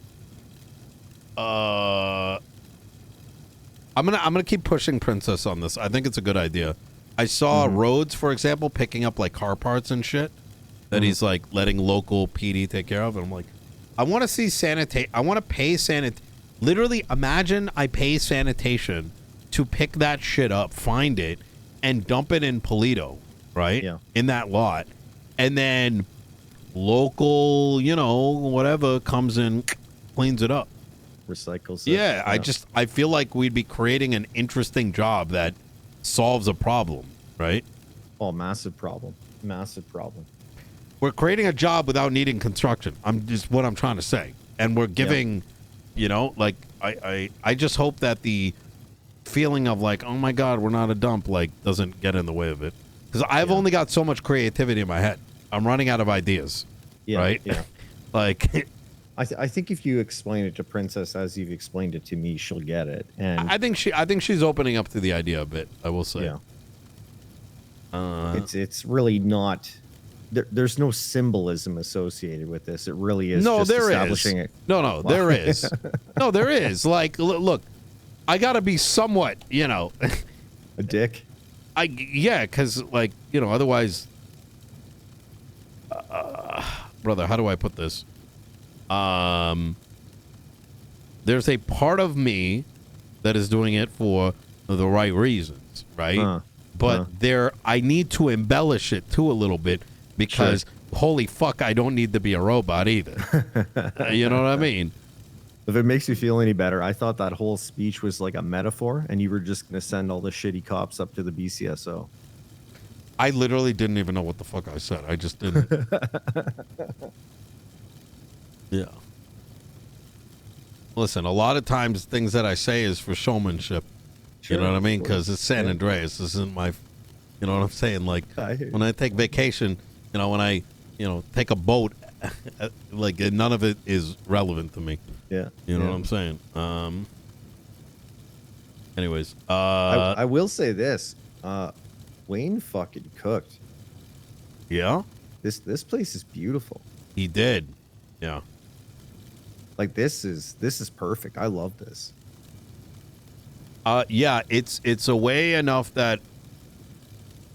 I'm gonna keep pushing Princess on this. I think it's a good idea. I saw Rhodes, for example, picking up like car parts and shit that he's like letting local PD take care of, and I'm like, I want to see I want to pay Literally, imagine I pay sanitation to pick that shit up, find it, and dump it in Polito, right? Yeah. In that lot, and then local, whatever comes in, cleans it up. recycles it. Yeah, I feel like we'd be creating an interesting job that solves a problem, right? Oh, massive problem. Massive problem. We're creating a job without needing construction. I'm just what I'm trying to say. And we're giving, you know, like I just hope that the feeling of like, oh my God, we're not a dump, like doesn't get in the way of it. Because I've only got so much creativity in my head. I'm running out of ideas. Yeah, right? Yeah. Like I think if you explain it to Princess as you've explained it to me, she'll get it. And I think she's opening up to the idea a bit, I will say. Yeah. It's really not. There's no symbolism associated with this. It really is. No, just there establishing is. It. No, there is. No, there is. Like, look, I gotta be somewhat, you know, a dick. Because like, you know, otherwise, brother, how do I put this? There's a part of me that is doing it for the right reasons, right? But I need to embellish it too a little bit because holy fuck, I don't need to be a robot either. You know what I mean? If it makes you feel any better, I thought that whole speech was like a metaphor, and you were just going to send all the shitty cops up to the BCSO. I literally didn't even know what the fuck I said. I just didn't. Yeah. Listen, a lot of times things that I say is for showmanship. Sure, you know what I mean? of Because course. it's San Andreas. This isn't my, you know what I'm saying? Like when I take vacation, you know, when I, you know, take a boat, like none of it is relevant to me. Yeah. You know what I'm saying? Anyways, I will say this. Wayne fucking cooked. Yeah? This place is beautiful. He did. Yeah. Like this is perfect. I love this. Yeah, it's away enough that,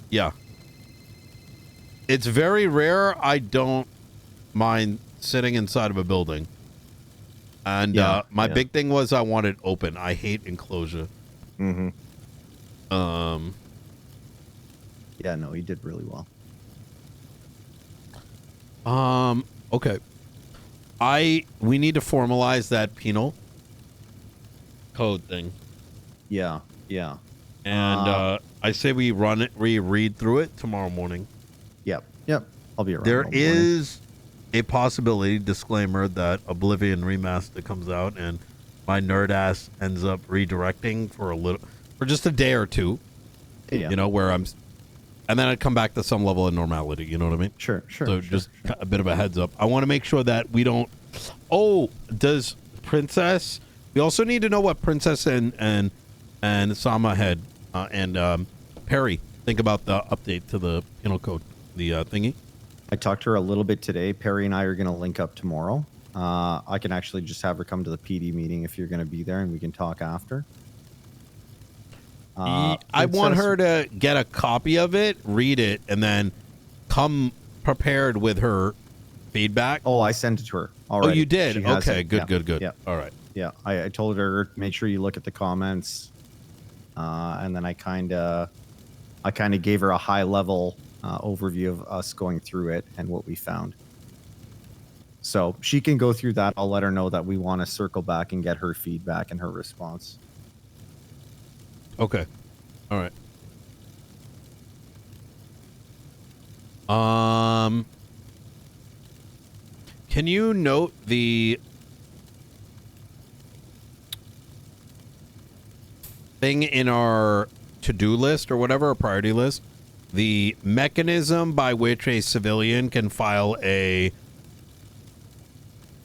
yeah. It's very rare I don't mind sitting inside of a building. And my big thing was I wanted open. I hate enclosure. Mm-hmm. Yeah, no, he did really well. Okay. We need to formalize that penal code thing. Yeah, yeah. And I say we read through it tomorrow morning. Yep. I'll be around. There all morning. is a possibility, disclaimer, that Oblivion Remaster comes out and my nerd ass ends up redirecting for just a day or two. Yeah. You know, where and then I'd come back to some level of normality. You know what I mean? Sure. So just a bit of a heads up. I want to make sure that we don't. Oh, does Princess? We also need to know what Princess and Sama had and Perry think about the update to the penal code, the thingy. I talked to her a little bit today. Perry and I are going to link up tomorrow. I can actually just have her come to the PD meeting if you're going to be there, and we can talk after. I want her to get a copy of it, read it, and then come prepared with her feedback. Oh, I sent it to her already. Oh, you did? She has Okay, it. good. Yeah. All right. Yeah, I told her, make sure you look at the comments. And then I kind of gave her a high level overview of us going through it and what we found. So she can go through that. I'll let her know that we want to circle back and get her feedback and her response. Okay. All right. Can you note the thing in our to-do list or whatever, our priority list, the mechanism by which a civilian can file a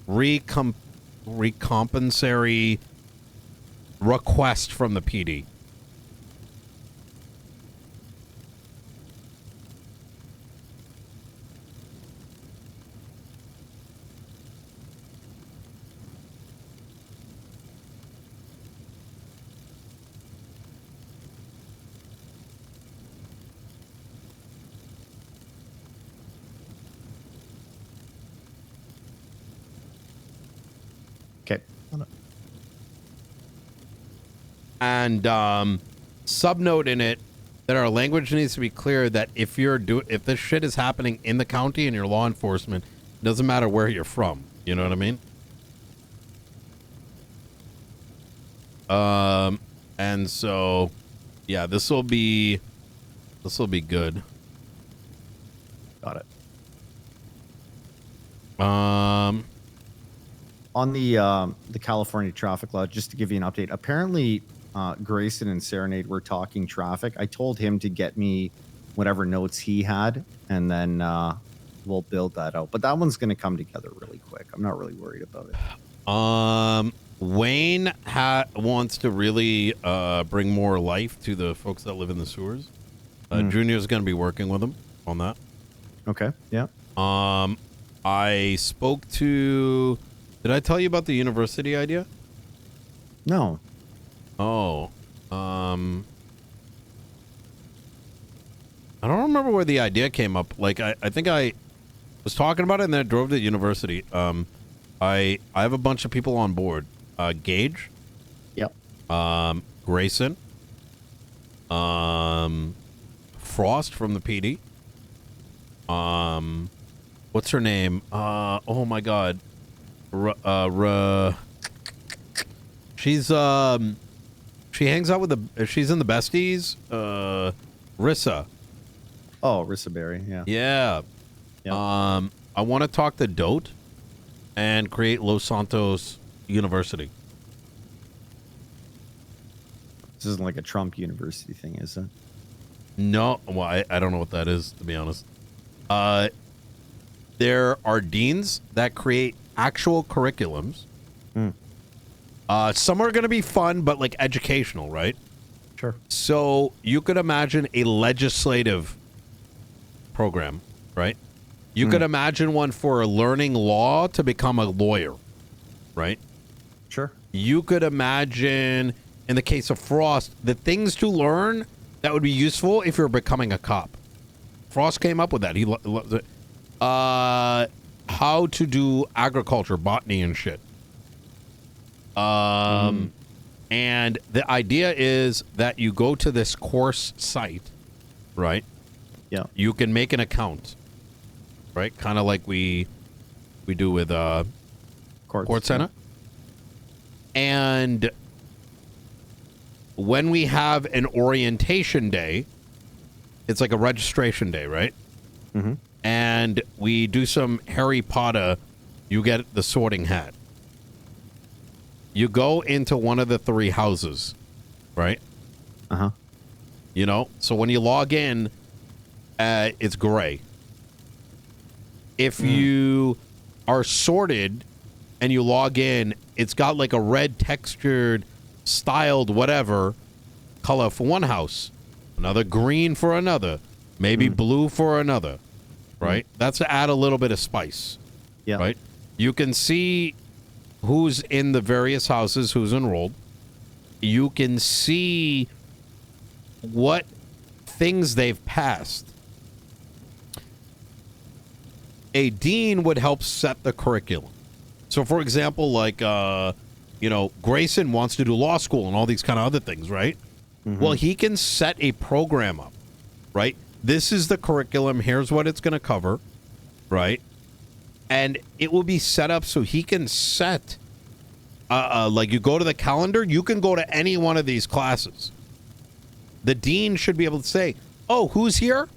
recompensatory request from the PD? Okay. And subnote in it that our language needs to be clear that if this shit is happening in the county and you're law enforcement, it doesn't matter where you're from. You know what I mean? And so, yeah, this will be good. Got it. Um, On the California traffic law, just to give you an update, apparently Grayson and Serenade were talking traffic. I told him to get me whatever notes he had, and then we'll build that out. But that one's going to come together really quick. I'm not really worried about it. Wayne wants to really bring more life to the folks that live in the sewers. Junior's going to be working with him on that. Okay. Yeah. I spoke to. Did I tell you about the university idea? No. Oh. I don't remember where the idea came up. Like, I think I was talking about it and then I drove to the university. I have a bunch of people on board. Gage. Yep. Grayson. Frost from the PD. What's her name? Oh my God. She's she hangs out with she's in the besties. Rissa. Oh, Rissa Berry. Yeah. Yeah. Yep. I want to talk to Dote and create Los Santos University. This isn't like a Trump university thing, is it? No, well, I don't know what that is, to be honest. There are deans that create actual curriculums. Some are going to be fun, but like educational, right? Sure. So you could imagine a legislative program, right? You could imagine one for learning law to become a lawyer, right? Sure. You could imagine, in the case of Frost, the things to learn that would be useful if you're becoming a cop. Frost came up with that. He loves it. How to do agriculture, botany, and shit. And the idea is that you go to this course site, right? Yeah. You can make an account, right? Kind of like we do with Court Center. And when we have an orientation day, it's like a registration day, right? Mm-hmm. And we do some Harry Potter, you get the sorting hat. You go into one of the three houses, right? Uh-huh. You know, so when you log in, it's gray. If you are sorted and you log in, it's got like a red textured, styled whatever color for one house, another green for another, maybe blue for another, right? That's to add a little bit of spice, Yeah. right? You can see who's in the various houses, who's enrolled. You can see what things they've passed. A dean would help set the curriculum. So, for example, like, Grayson wants to do law school and all these kind of other things, right? Well, he can set a program up, right? This is the curriculum. Here's what it's going to cover, right? And it will be set up so he can set, like you go to the calendar, you can go to any one of these classes. The dean should be able to say, oh, who's here?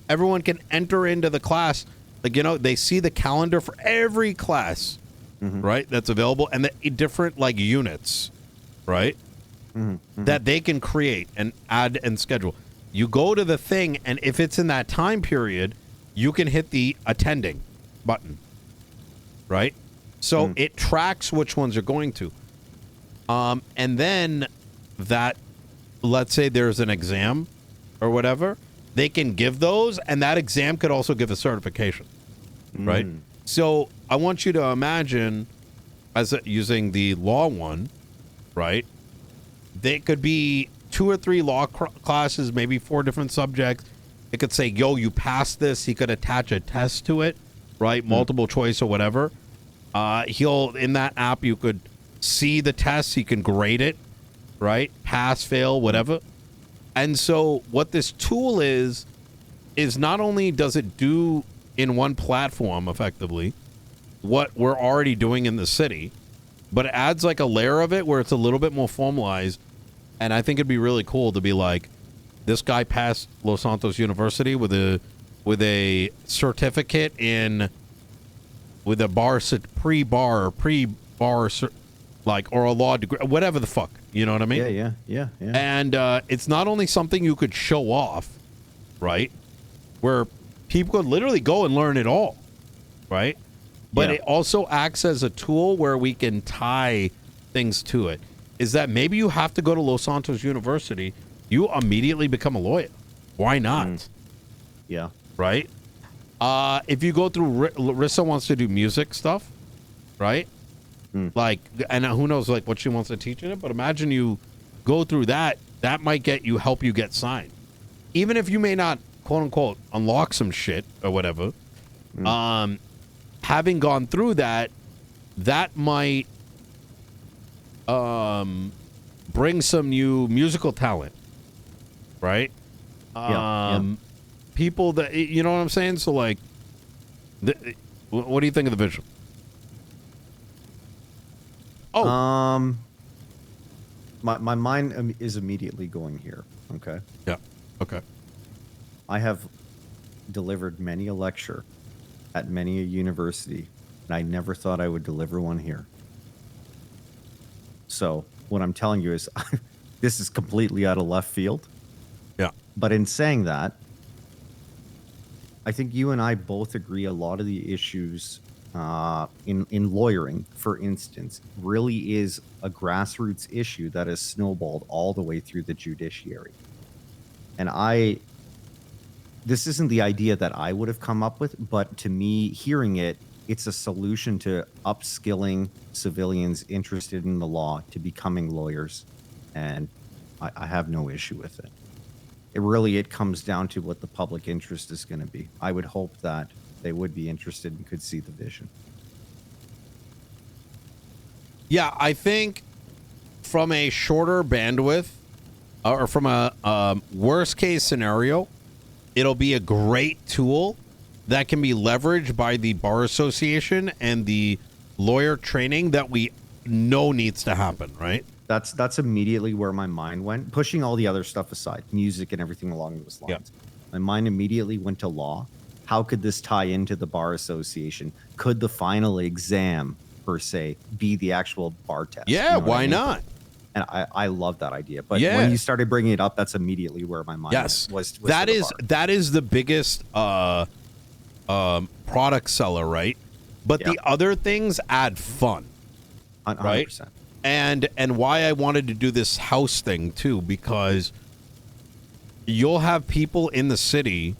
Everyone can enter into the class. Like, they see the calendar for every class, right? That's available. And the different, like, units, right? That they can create and add and schedule. You go to the thing, and if it's in that time period, you can hit the attending button, right? So it tracks which ones you're going to. And then that, let's say there's an exam or whatever, they can give those, and that exam could also give a certification, right? So I want you to imagine, using the law one, right? They could be 2 or 3 law classes, maybe 4 different subjects. It could say, yo, you passed this. He could attach a test to it, right? Multiple choice or whatever. In that app, you could see the test. He can grade it, right? Pass, fail, whatever. And so what this tool is not only does it do in one platform effectively what we're already doing in the city, but it adds like a layer of it where it's a little bit more formalized. And I think it'd be really cool to be like, this guy passed Los Santos University with a certificate with a pre-bar like, or a law degree, whatever the fuck, you know what I mean? Yeah. And it's not only something you could show off, right? Where people could literally go and learn it all, right? But it also acts as a tool where we can tie things to it. Is that maybe you have to go to Los Santos University, you immediately become a lawyer. Why not? Yeah. Right? If you go through, Rissa wants to do music stuff, right? Like, and who knows, like, what she wants to teach in it, but imagine you go through that might help you get signed. Even if you may not, quote unquote, unlock some shit or whatever, having gone through that might bring some new musical talent, right? People that, you know what I'm saying? So, like, what do you think of the vision? My mind is immediately going here. Okay. Yeah. Okay. I have delivered many a lecture at many a university, and I never thought I would deliver one here. So what I'm telling you is this is completely out of left field. Yeah. But in saying that, I think you and I both agree a lot of the issues in lawyering, for instance, really is a grassroots issue that has snowballed all the way through the judiciary. And this isn't the idea that I would have come up with, but to me, hearing it, it's a solution to upskilling civilians interested in the law to becoming lawyers. And I have no issue with it. It comes down to what the public interest is going to be. I would hope that they would be interested and could see the vision. Yeah, I think from a shorter bandwidth or from a worst case scenario, it'll be a great tool that can be leveraged by the Bar Association and the lawyer training that we know needs to happen, right? That's immediately where my mind went, pushing all the other stuff aside, music and everything along those lines. Yep. My mind immediately went to law. How could this tie into the Bar Association? Could the final exam, per se, be the actual bar test? Yeah, You know what why I mean? not? And I love that idea. But Yeah. when you started bringing it up, that's immediately where my mind was that to the is bar. that is the biggest product seller, right? But the other things add fun, 100%. right? And why I wanted to do this house thing too, because you'll have people in the city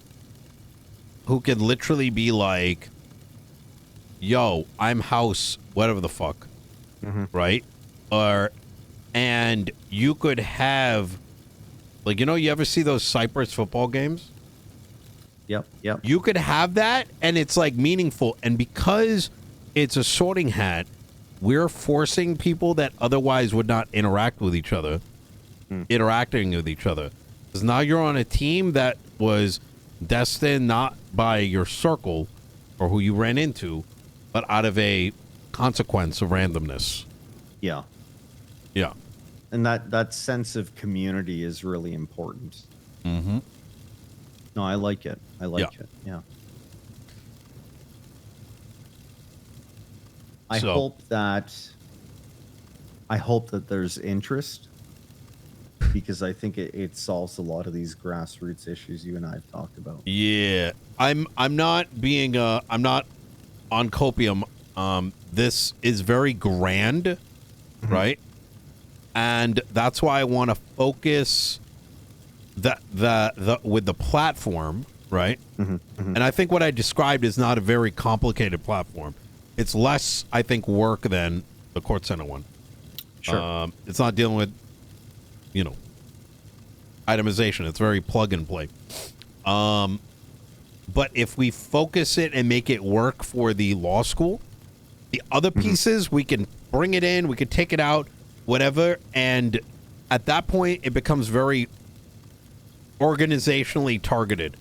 who could literally be like, yo, I'm house whatever the fuck, right? And you could have, like, you ever see those Cyprus football games? Yep. You could have that, and it's like meaningful. And because it's a sorting hat, we're forcing people that otherwise would not interact with each other, interacting with each other. Because now you're on a team that was destined not by your circle or who you ran into, but out of a consequence of randomness. Yeah. Yeah. And that sense of community is really important. Mm-hmm. No, I like it. I like it. Yeah. I hope that there's interest, because I think it solves a lot of these grassroots issues you and I have talked about. Yeah. I'm not being I'm not on copium. This is very grand, right? And that's why I want to focus the with the platform, right? And I think what I described is not a very complicated platform. It's less, I think, work than the Court Center one. Sure. It's not dealing with, itemization. It's very plug and play. But if we focus it and make it work for the law school, the other pieces, we can bring it in, we can take it out, whatever. And at that point, it becomes very organizationally targeted.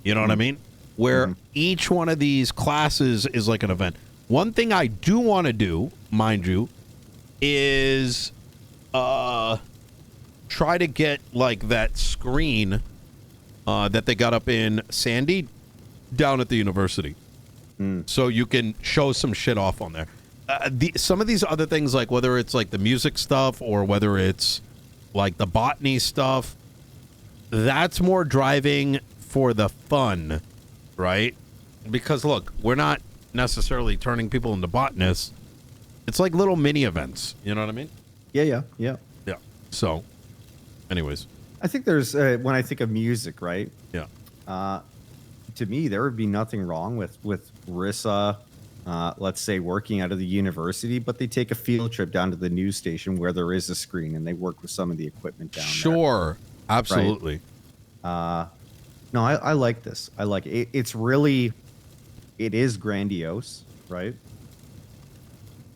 You know what I mean? Where each one of these classes is like an event. One thing I do want to do, mind you, is try to get like that screen that they got up in Sandy down at the university. So you can show some shit off on there. Some of these other things, like whether it's like the music stuff or whether it's like the botany stuff, that's more driving for the fun, right? Because look, we're not necessarily turning people into botanists. It's like little mini events. You know what I mean? Yeah. Yeah. So, anyways. I think there's when I think of music, right? Yeah. To me, there would be nothing wrong with Rissa, let's say, working out of the university, but they take a field trip down to the news station where there is a screen and they work with some of the equipment down there. Sure. Absolutely. Right? No, I like this. I like it. It's really, it is grandiose, right?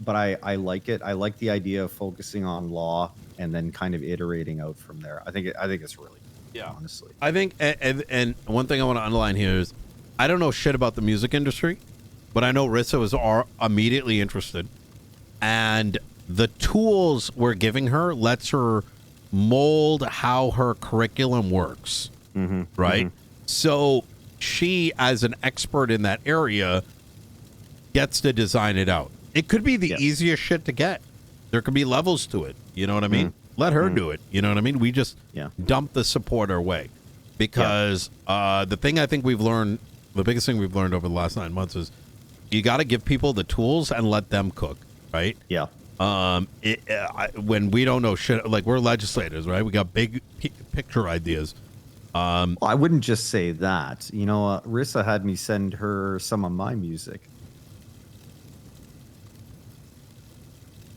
But I like it. I like the idea of focusing on law and then kind of iterating out from there. I think it's really good, honestly. I think, and one thing I want to underline here is, I don't know shit about the music industry, but I know Rissa was immediately interested, and the tools we're giving her lets her mold how her curriculum works, right? So she, as an expert in that area, gets to design it out. It could be the easiest shit to get. There could be levels to it. You know what I mean? Let her do it. You know what I mean? We just dump the support our way. Because the thing I think we've learned, the biggest thing we've learned over the last 9 months is you got to give people the tools and let them cook, right? Yeah. When we don't know shit, like we're legislators, right? We got big picture ideas. Well, I wouldn't just say that. You know, Rissa had me send her some of my music.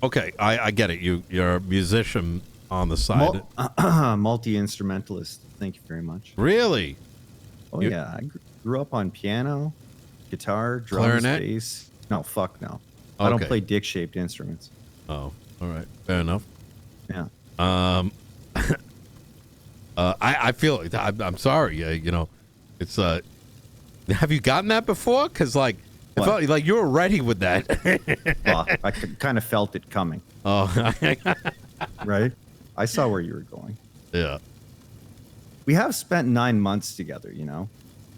Okay, I get it. You're a musician on the side. Multi-instrumentalist. Thank you very much. Really? Oh, yeah. I grew up on piano, guitar, drums, Clarinet? bass. No, fuck no. Okay. I don't play dick-shaped instruments. Oh, all right. Fair enough. Yeah. I feel like I'm sorry. You know, it's have you gotten that before? Because like, it felt like you were ready with that. Well, I kind of felt it coming. Oh, Right? I saw where you were going. yeah. We have spent 9 months together, you know?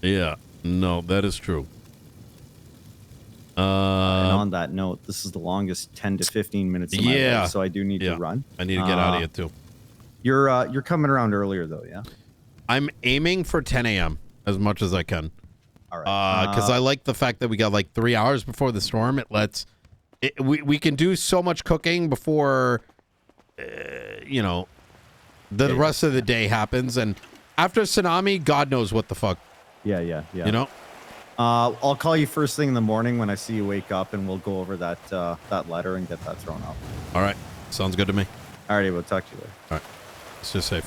Yeah. No, that is true. And on that note, this is the longest 10 to 15 minutes of my life, so I do need to run. I need to get out of here too. You're coming around earlier though, yeah? I'm aiming for 10 a.m. as much as I can. All right. Because I like the fact that we got like 3 hours before the storm. We can do so much cooking before, you know, the rest of the day happens. And after tsunami, God knows what the fuck. Yeah. You know? I'll call you first thing in the morning when I see you wake up, and we'll go over that letter and get that thrown up. All right. Sounds good to me. All righty, we'll talk to you later. All right. Stay safe.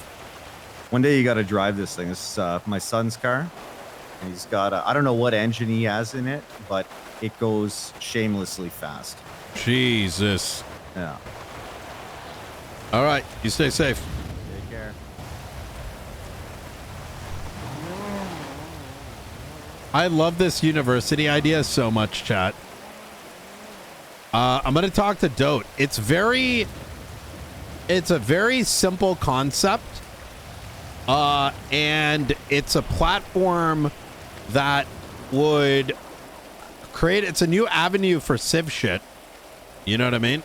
One day you got to drive this thing. It's my son's car. And he's got I don't know what engine he has in it, but it goes shamelessly fast. Jesus. Yeah. All right. You stay safe. Take care. I love this university idea so much, chat. I'm going to talk to Dote. It's a very simple concept. And it's a platform that would create, it's a new avenue for civ shit. You know what I mean?